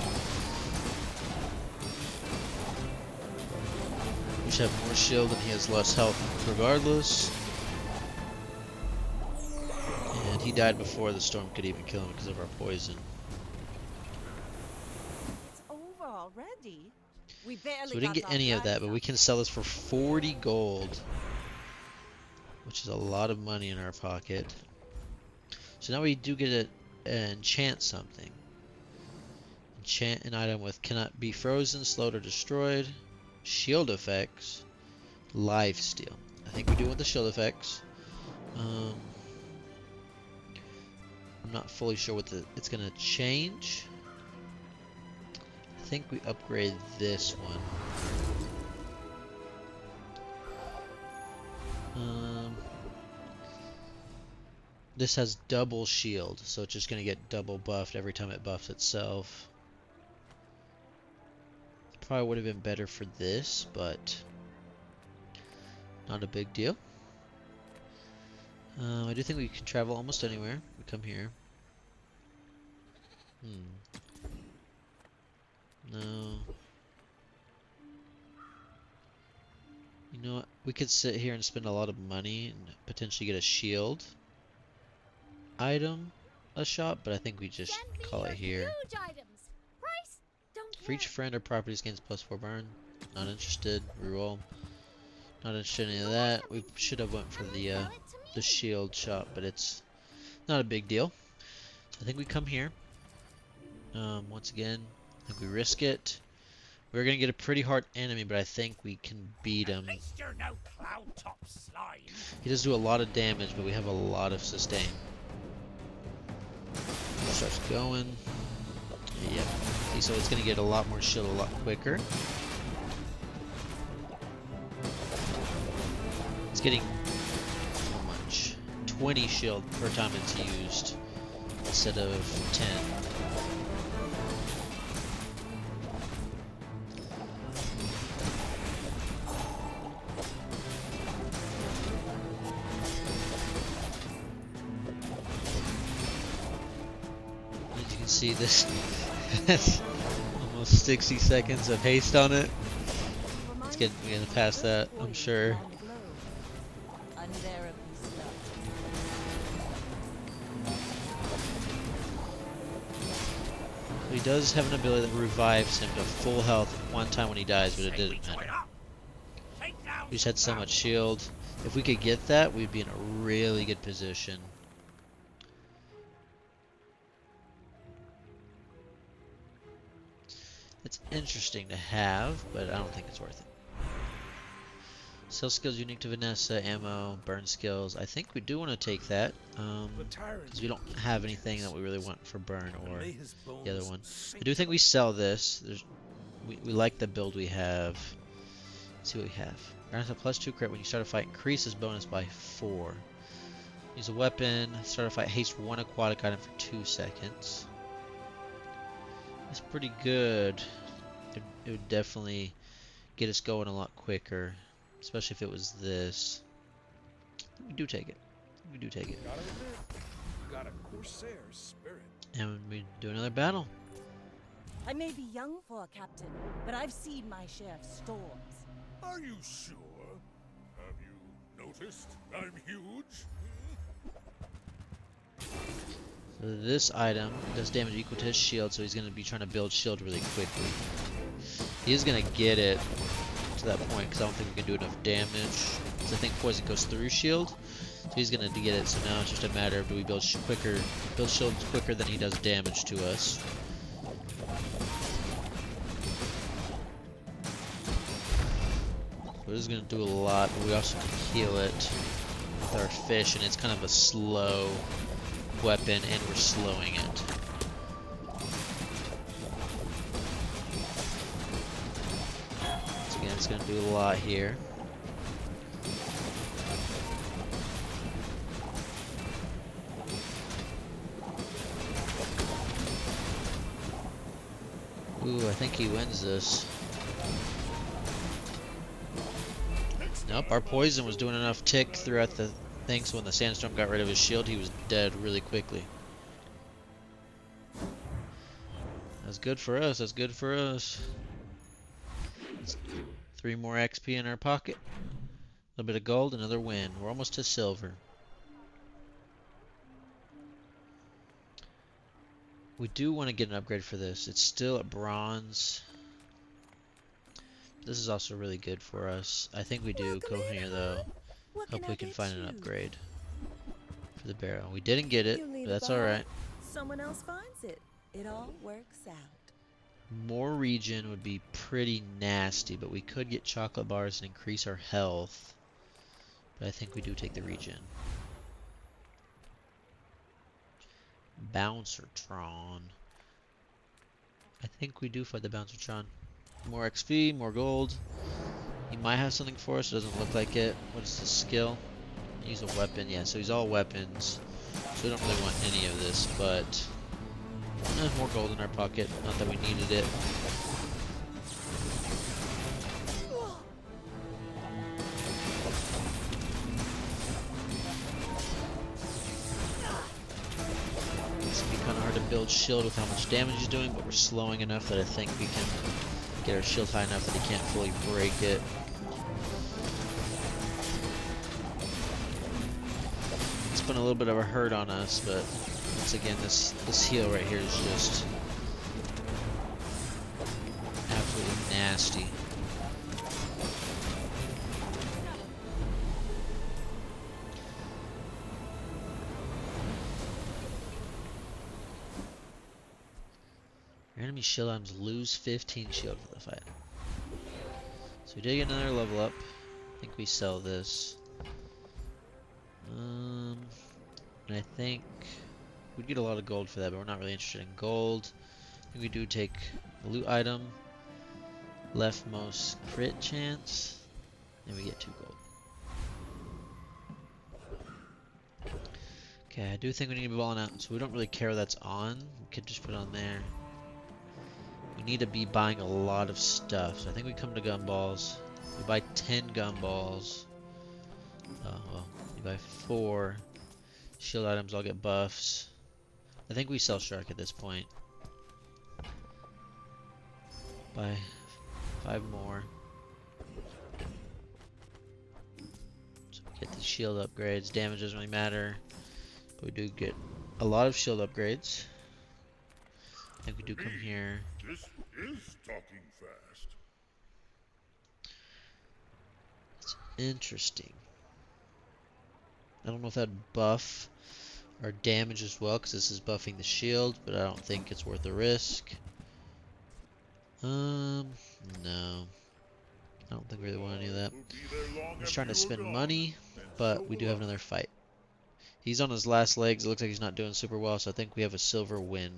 We should have more shield and he has less health regardless. And he died before the storm could even kill him because of our poison. It's over already. We barely So we didn't got get our any of that, bags but we up. can sell this for 40 gold. Which is a lot of money in our pocket. So now we do get to enchant something. Enchant an item with cannot be frozen, slowed, or destroyed. Shield effects. Lifesteal. I think we do with the shield effects. I'm not fully sure what it's going to change. I think we upgrade this one. This has double shield, so it's just going to get double buffed every time it buffs itself. Probably would have been better for this, but not a big deal. I do think we can travel almost anywhere. We come here. No. You know what? We could sit here and spend a lot of money and potentially get a shield item, a shop, but I think we just call it here. Huge items. Price? Don't For each friend or properties gains +4 burn. Not interested. Reroll. Not interested in any of that. We should have went for the shield shop, but it's not a big deal. So I think we come here. Once again, I think we risk it. We're gonna get a pretty hard enemy, but I think we can beat him. At least you're no cloud top slime. He does do a lot of damage, but we have a lot of sustain. Starts going. Yep. See, so it's gonna get a lot more shield a lot quicker. It's getting how much? 20 shield per time it's used instead of 10. see this. That's almost 60 seconds of haste on it. We're gonna pass that, I'm sure. Unbearably slow. He does have an ability that revives him to full health one time when he dies, but it Say we didn't join matter. up. Take down We just some had so much clouds. shield. If we could get that, we'd be in a really good position. It's interesting to have, but I don't think it's worth it. Sell skills unique to Vanessa, ammo, burn skills. I think we do want to take that, because we don't have anything that we really want for burn or the other one. I do think we sell this. We like the build we have. Let's see what we have. Grants a +2 crit when you start a fight. Increases bonus by 4. Use a weapon. Start a fight. Haste 1 aquatic item for 2 seconds. That's pretty good. It would definitely get us going a lot quicker. Especially if it was this. We do take it. We do take it. Gotta admit, you got a Corsair's spirit. And we do another battle. I may be young for a captain, but I've seen my share of storms. Are you sure? Have you noticed I'm huge? So this item does damage equal to his shield, so he's going to be trying to build shield really quickly. He is going to get it to that point because I don't think we can do enough damage. Because I think poison goes through shield, so he's going to get it. So now it's just a matter of do we build shield quicker than he does damage to us. So this is going to do a lot, but we also can heal it with our fish, and it's kind of a slow weapon, and we're slowing it. So again, it's going to do a lot here. Ooh, I think he wins this. Nope, our poison was doing enough tick throughout the thing, so when the sandstorm got rid of his shield, he was dead really quickly. That's good for us, that's good for us. 3 more XP in our pocket. A little bit of gold, another win. We're almost to silver. We do want to get an upgrade for this. It's still at bronze. This is also really good for us. I think we do go here though. Hope we can find an upgrade for the barrel. We didn't get it, You leave but that's the bar, alright. Someone else finds it. It all works out. More regen would be pretty nasty, but we could get chocolate bars and increase our health. But I think we do take the regen. Bouncertron. I think we do fight the Bouncertron. More XP, more gold. He might have something for us, it doesn't look like it. What is the skill? Use a weapon, yeah, so he's all weapons. So we don't really want any of this, but more gold in our pocket. Not that we needed it. It's gonna be kind of hard to build shield with how much damage he's doing, but we're slowing enough that I think we can get our shield high enough that he can't fully break it. It's been a little bit of a hurt on us, but once again, this heal right here is just absolutely nasty. Your enemy shield items lose 15 shield for the fight. So we did get another level up. I think we sell this. And I think we'd get a lot of gold for that, but we're not really interested in gold. I think we do take the loot item, leftmost crit chance, and we get 2 gold. Okay, I do think we need to be balling out, so we don't really care what that's on. We could just put it on there. We need to be buying a lot of stuff, so I think we come to gumballs. We buy 10 gumballs. Oh, well, we buy 4. Shield items all get buffs. I think we sell Shark at this point. Buy 5 more. So we get the shield upgrades. Damage doesn't really matter. But we do get a lot of shield upgrades. I think we do come here. This is talking fast. It's interesting. I don't know if that buff our damage as well, because this is buffing the shield, but I don't think it's worth the risk. No. I don't think we really want any of that. We'll be there long I'm just after trying to you're spend gone, money, and but so we do will have I. another fight. He's on his last legs. It looks like he's not doing super well, so I think we have a silver win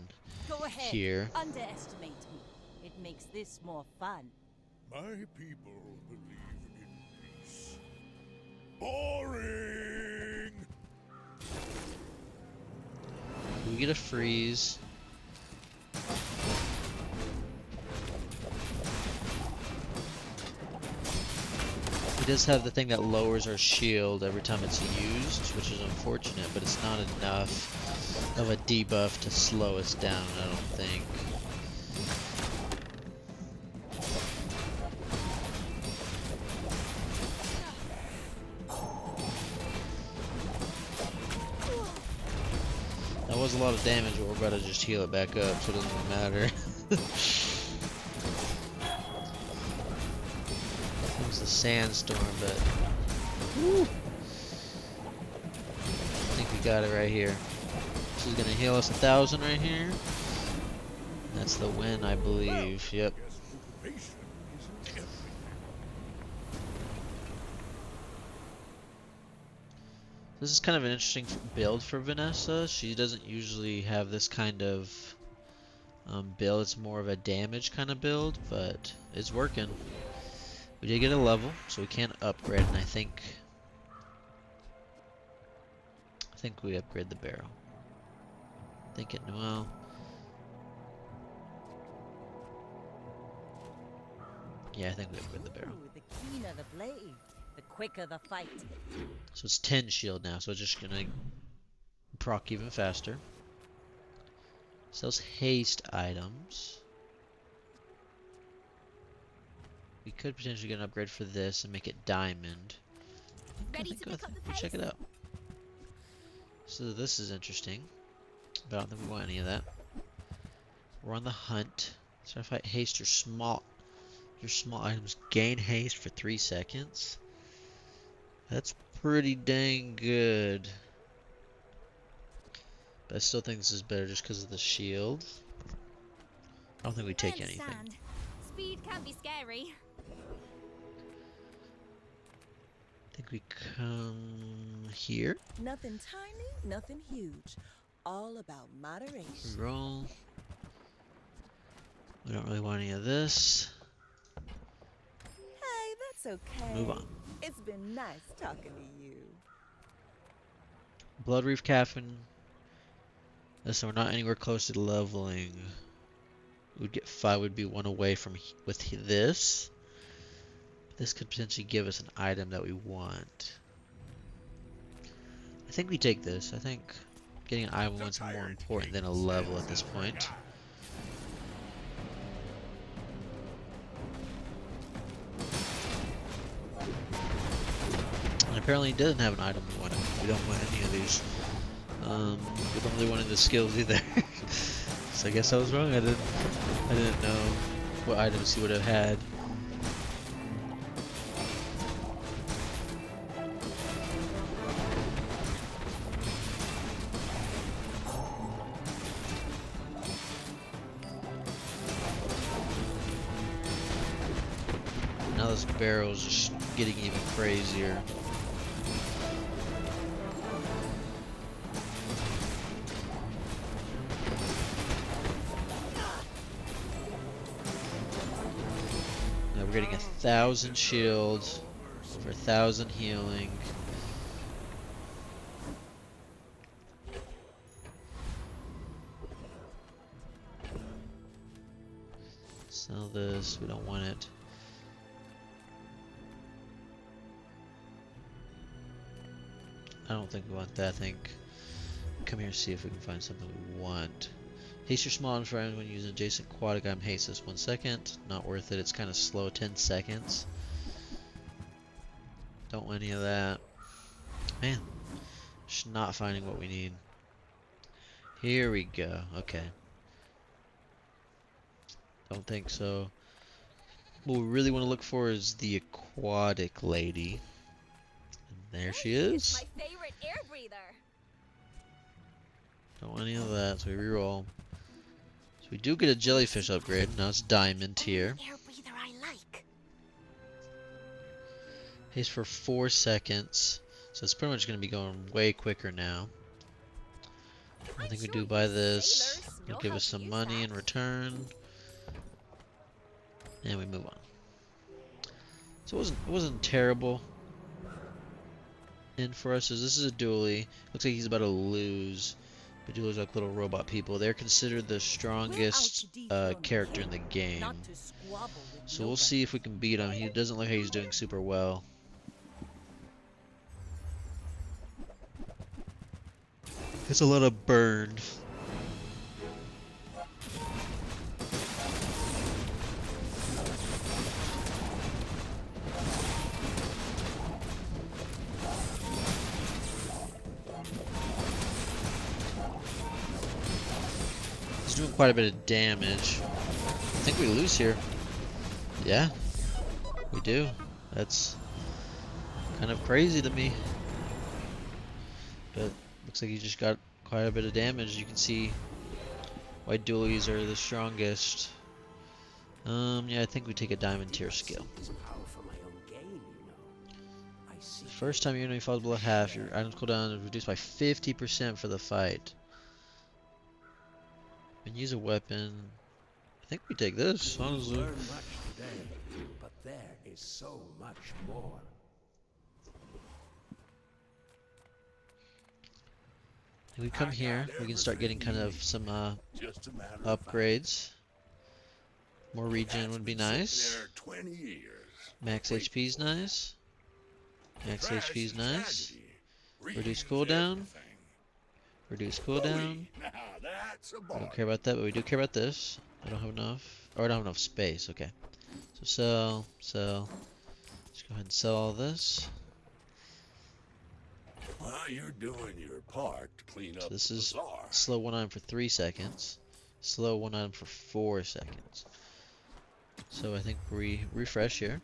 Go ahead. here. Underestimate me. It makes this more fun. My people believe in peace. Boring! We get a freeze. He does have the thing that lowers our shield every time it's used, which is unfortunate, but it's not enough of a debuff to slow us down, I don't think. That was a lot of damage, but we're about to just heal it back up, so it doesn't really matter. It was the sandstorm, but whew. I think we got it right here. This is gonna heal us 1,000 right here. That's the win, I believe. Yep. Guess motivation isn't everything. This is kind of an interesting build for Vanessa. She doesn't usually have this kind of build. It's more of a damage kind of build, but it's working. We did get a level, so we can upgrade, and I think we upgrade the barrel. Thinking, well, yeah, I think we upgrade the barrel. Ooh, the keener the blade, the quicker the fight. So it's 10 shield now, so it's just gonna proc even faster. Sells haste items. We could potentially get an upgrade for this and make it diamond. Ready to pick up the We'll check pace? it out. So this is interesting, but I don't think we want any of that. We're on the hunt. So if I haste your small items gain haste for 3 seconds. That's pretty dang good. But I still think this is better just because of the shield. I don't think we take I anything. understand. Speed can be scary. I think we come here. Nothing tiny, nothing huge. All about moderation. Roll. We don't really want any of this. Hey, that's okay. Move on. It's been nice talking to you. Blood Reef Coffin. Listen, we're not anywhere close to leveling. We'd get 5, would be 1 away from with this. This could potentially give us an item that we want. I think we take this. I think getting an item is more important than a level at this point. And apparently it doesn't have an item we want. We don't want any of these. We don't really want the skills either. So I guess I was wrong. I didn't know what items he would have had. Now this barrel's just getting even crazier. Now we're getting 1,000 shields for 1,000 healing. Sell this, we don't want it. I don't think we want that. I think come here and see if we can find something we want. Haste your small friend when using adjacent aquatic item. Haste this 1 second. Not worth it. It's kind of slow. 10 seconds. Don't want any of that. Man, just not finding what we need. Here we go. Okay. Don't think so. What we really want to look for is the aquatic lady. And there she It's is. my favorite air breather. Don't want any of that, so we reroll. So we do get a jellyfish upgrade. Now it's diamond here. Air breather I like. Haste for 4 seconds. So it's pretty much going to be going way quicker now. I think we do buy this. It'll give us some money in return. And we move on. So it wasn't terrible in for us. So this is a dually. Looks like he's about to lose. But dualies are like little robot people. They're considered the strongest character in the game. So we'll see if we can beat him. He doesn't look like he's doing super well. It's a lot of burn. He's doing quite a bit of damage. I think we lose here. Yeah, we do. That's kind of crazy to me. But looks like he just got quite a bit of damage. You can see why dualies are the strongest. Yeah, I think we take a diamond tier skill. The first time your enemy falls below half, your items cooldown is reduced by 50% for the fight. And use a weapon. I think we take this, honestly. Learn much today, but there is so much more. We come here, we can start getting kind of some Just a matter of upgrades. More regen would be nice. there 20 years. Max HP is nice. Max HP is nice. Reduce Reduce cooldown. Reduce cooldown. Now that's a I bar. don't care about that, but we do care about this. I don't have enough. Or I don't have enough space. Okay. So sell, sell. Let's go ahead and sell all this. Well, you're doing your part to clean So up this the is bazaar. slow one item for 3 seconds. Slow one item for 4 seconds. So I think we refresh here.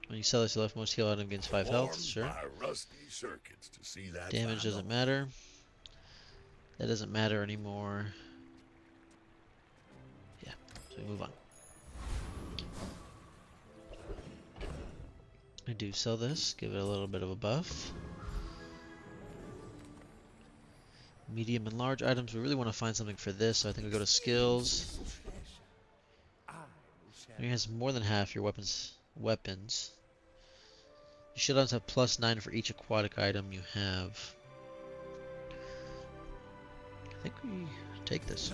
When you sell this, your leftmost heal item gains 5 health. Warmed Sure. by rusty circuits to see that Damage final. doesn't matter. That doesn't matter anymore. Yeah, so we move on. I do sell this, give it a little bit of a buff. Medium and large items, we really want to find something for this, so I think we go to skills. He has more than half your weapons. Your shield items have +9 for each aquatic item you have. I think we take this.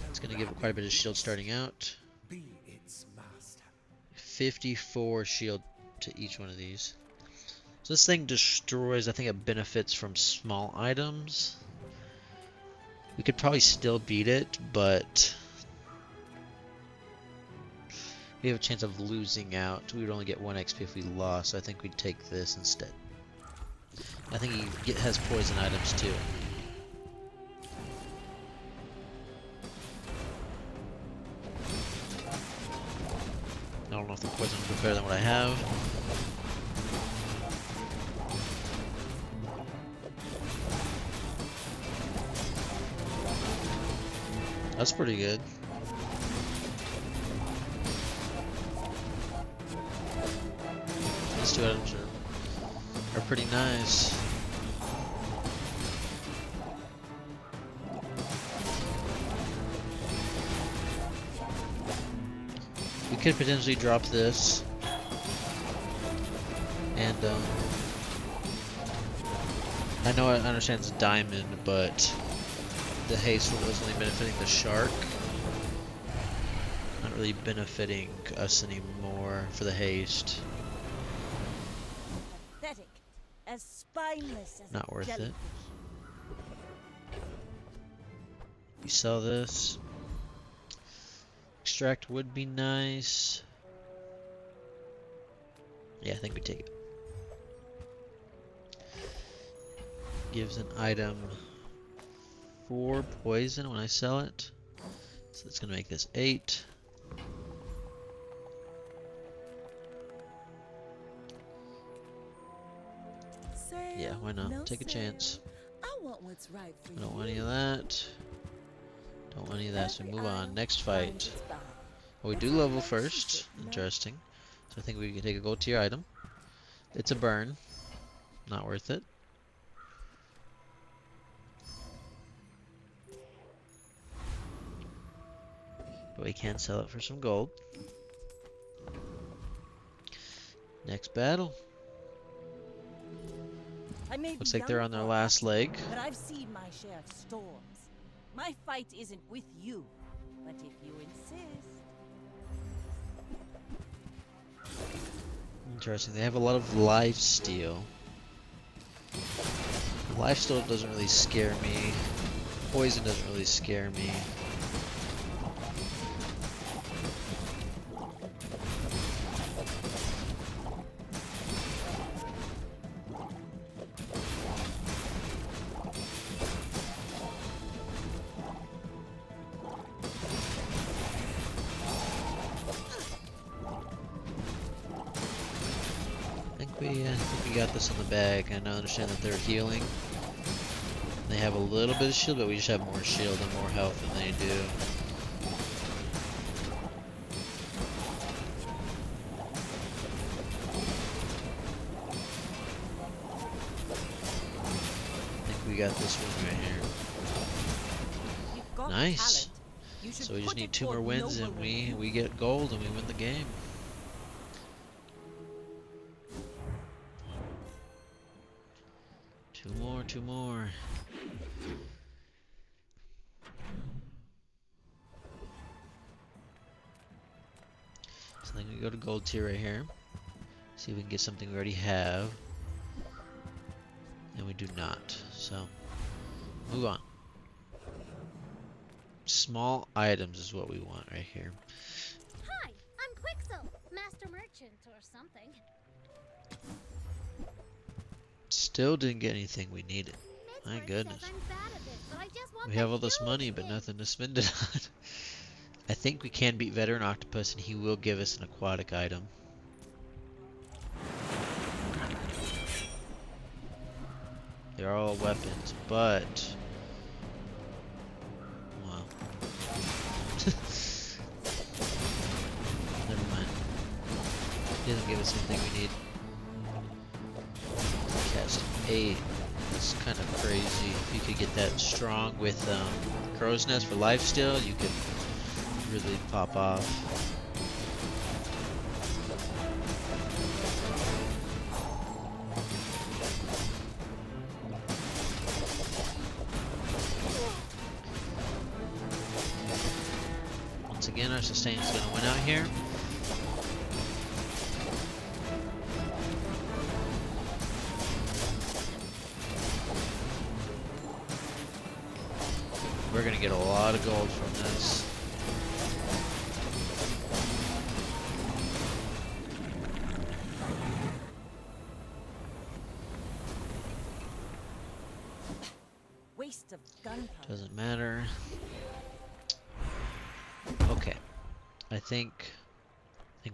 It's going to give it quite a bit of shield starting out. Be its master. 54 shield to each one of these. So this thing destroys, I think it benefits from small items. We could probably still beat it, but we have a chance of losing out. We would only get 1 XP if we lost, so I think we'd take this instead. I think he has poison items too. I don't know if the poison will be better than what I have. That's pretty good. These 2 items are pretty nice. We could potentially drop this. And I know I understand it's diamond, but the haste was only benefiting the shark. Not really benefiting us anymore for the haste. Pathetic. As spineless as Not a worth it. jellyfish. We sell this. Extract would be nice. Yeah, I think we take it. Gives an item 4 poison when I sell it. So it's going to make this 8. Yeah, why not? No Take a chance. I want what's right for I don't you. want any of that. Don't want any of that, so we move on. Next fight. Oh, we do level first. Interesting. So I think we can take a gold tier item. It's a burn. Not worth it. But we can sell it for some gold. Next battle. I may Looks be like they're young on their for a last captain, leg. but I've seen my share of storms. My fight isn't with you, but if you insist. Interesting. They have a lot of lifesteal. Lifesteal doesn't really scare me. Poison doesn't really scare me. I think we got this in the bag. And I understand that they're healing. They have a little bit of shield, but we just have more shield and more health than they do. I think we got this one right here. You've got Nice. talent. You should So we just put need it 2 more toward wins and noble we get gold and we win the game. Two more. So then we go to gold tier right here. See if we can get something we already have. And we do not. So, move on. Small items is what we want right here. Hi, I'm Quixel, Master Merchant or something. Still didn't get anything we needed. My Midsworth goodness. says I'm bad at this, but I just want We the have all this huge money, but thing. nothing to spend it on. I think we can beat Veteran Octopus, and he will give us an aquatic item. They're all weapons, but... Well... Never mind. He doesn't give us anything we need. Cast 8. It's kind of crazy. If you could get that strong with Crow's Nest for lifesteal, you could really pop off. Once again, our sustain is going to win out here. We're going to get a lot of gold from this. Waste of gunpowder. Doesn't matter. Okay. I think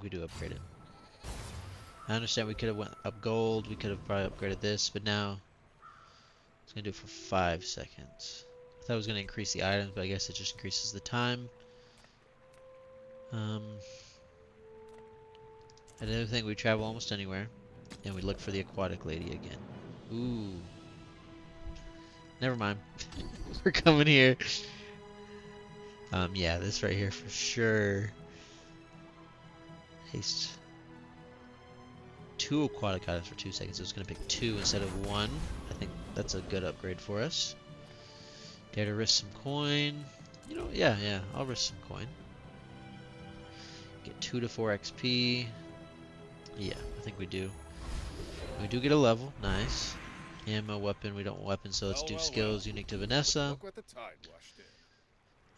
we do upgrade it. I understand we could have went up gold, we could have probably upgraded this, but now it's gonna do it for 5 seconds. I thought it was gonna increase the items, but I guess it just increases the time. Another thing, we travel almost anywhere, and we look for the aquatic lady again. Ooh. Never mind. We're coming here. Yeah, this right here for sure. Haste. 2 aquatic items for 2 seconds. So it's going to pick 2 instead of 1. I think that's a good upgrade for us. Dare to risk some coin. You know, yeah, I'll risk some coin. Get 2 to 4 XP. Yeah, I think we do. We do get a level. Nice. Ammo, weapon. We don't want weapons, so let's do skills unique to Vanessa. Look what the tide washed in.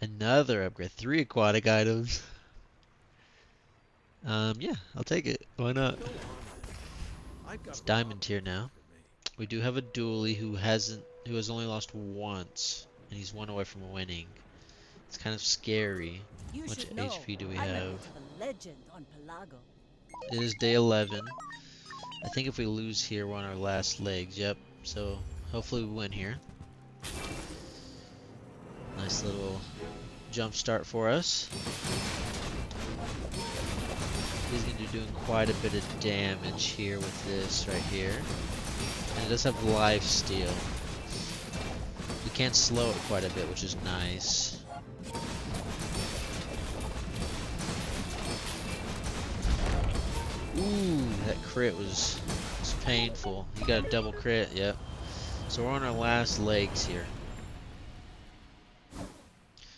Another upgrade. 3 aquatic items. Yeah, I'll take it. Why not? Go on then. I've got It's a diamond problem tier waiting now. for me. We do have a duelie who has only lost once, and he's one away from winning. It's kind of scary. You How much should know. HP do we I'm a have? bit of a legend on Pelago. It is day 11. I think if we lose here, we're on our last legs. Yep. So hopefully we win here. Nice little jump start for us. He's going to be doing quite a bit of damage here with this right here. And it does have life steal. You can slow it quite a bit, which is nice. Ooh, that crit was painful. You got a double crit, yep. So we're on our last legs here.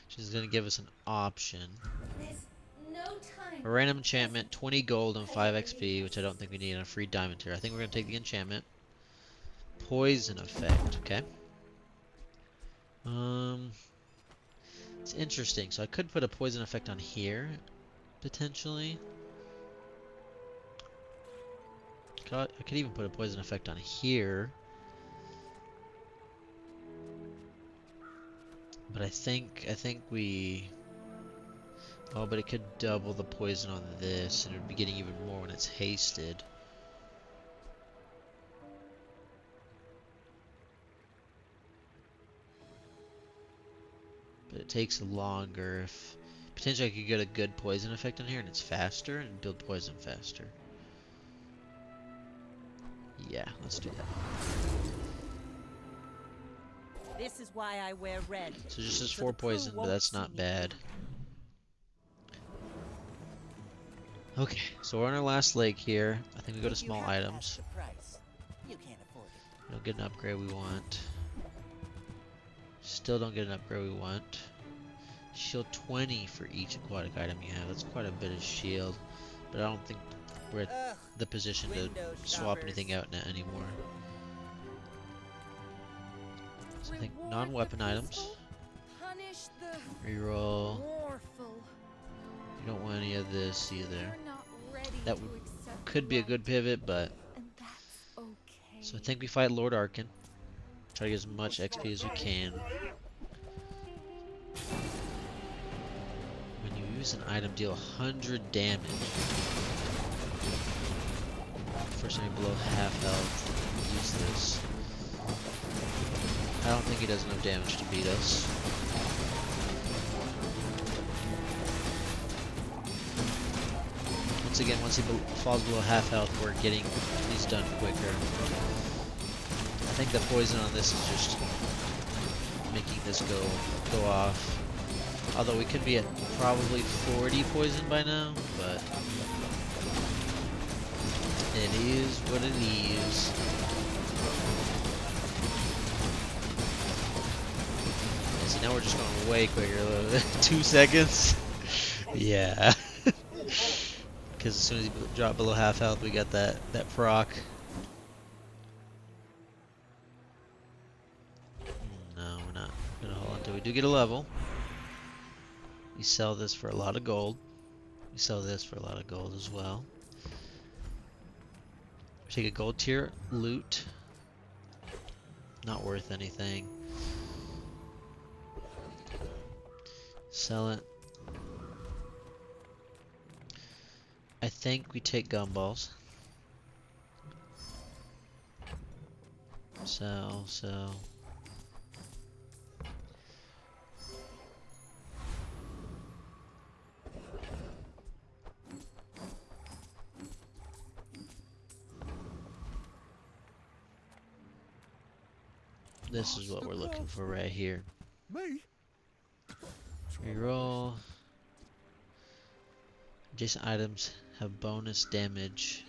She's going to give us an option. There's no time. A random enchantment, 20 gold and 5 XP, which I don't think we need, and a free diamond tier. I think we're going to take the enchantment. Poison effect, okay. It's interesting. So I could put a poison effect on here, potentially. I could even put a poison effect on here. But I think we... Oh, but it could double the poison on this, and it would be getting even more when it's hasted. But it takes longer. If potentially I could get a good poison effect on here, and it's faster, and build poison faster. Yeah, let's do that. This is why I wear red. So just as So 4 the crew poison, but won't that's see not me bad. bleed. Okay, so we're on our last leg here. I think we go to If you small have to ask items. the price, you can't afford it. We don't get an upgrade we want. Still don't get an upgrade we want. Shield 20 for each aquatic item you have. That's quite a bit of shield. But I don't think we're at Ugh, the position to window swap shoppers. anything out anymore. So I think Reward non-weapon the items. peaceful, punish the Reroll. warful. You don't want any of this either. You're not ready That to would- accept Could be a good light, pivot, but... and that's okay. So I think we fight Lord Arkin. Try to get as much XP as we can. When you use an item, deal 100 damage. First enemy below half health. Use this. I don't think he does enough damage to beat us. Once again, once he falls below half health, we're getting these done quicker. I think the poison on this is just making this go off. Although we could be at probably 40 poison by now, but it is what it is. Yeah, see, now we're just going way quicker. 2 seconds. Yeah. Because as soon as you drop below half health, we got that proc. No, we're not gonna hold on until we do get a level. We sell this for a lot of gold. We sell this for a lot of gold as well. Take a gold tier loot. Not worth anything. Sell it. I think we take gumballs. Sell. This is what we're looking for right here. Me? Reroll. Adjacent items have bonus damage.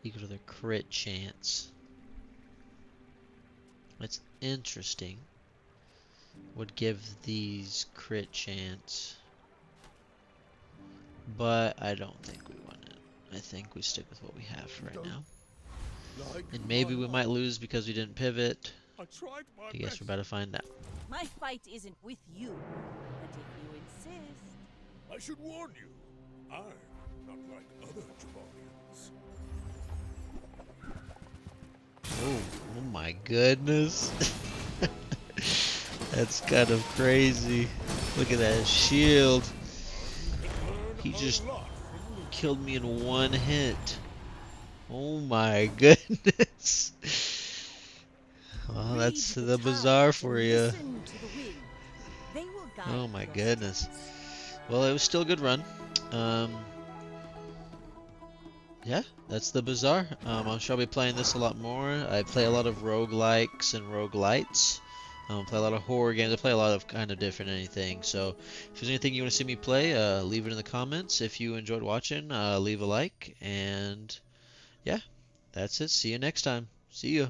Equal to their crit chance. That's interesting. Would give these crit chance. But I don't think we want it. I think we stick with what we have for right now. like And my maybe we might life. lose because we didn't pivot. I tried my I guess best. we're about to find out. My fight isn't with you, but if you insist. I should warn you. I'm not like other Jabarians. Oh, oh my goodness. That's kind of crazy. Look at that shield. He Learn just a lot from losing. killed me in one hit. Oh my goodness. Well, Read that's the the bazaar tides for and you. listen to the wind. They will guide Oh my your goodness. steps. Well, it was still a good run. Um, yeah, that's the bazaar. I'm sure I'll be playing this a lot more. I play a lot of roguelikes and roguelites. Play a lot of horror games. I play a lot of kind of different anything. So if there's anything you want to see me play, leave it in the comments. If you enjoyed watching, leave a like. And yeah, that's it. See you next time. See ya.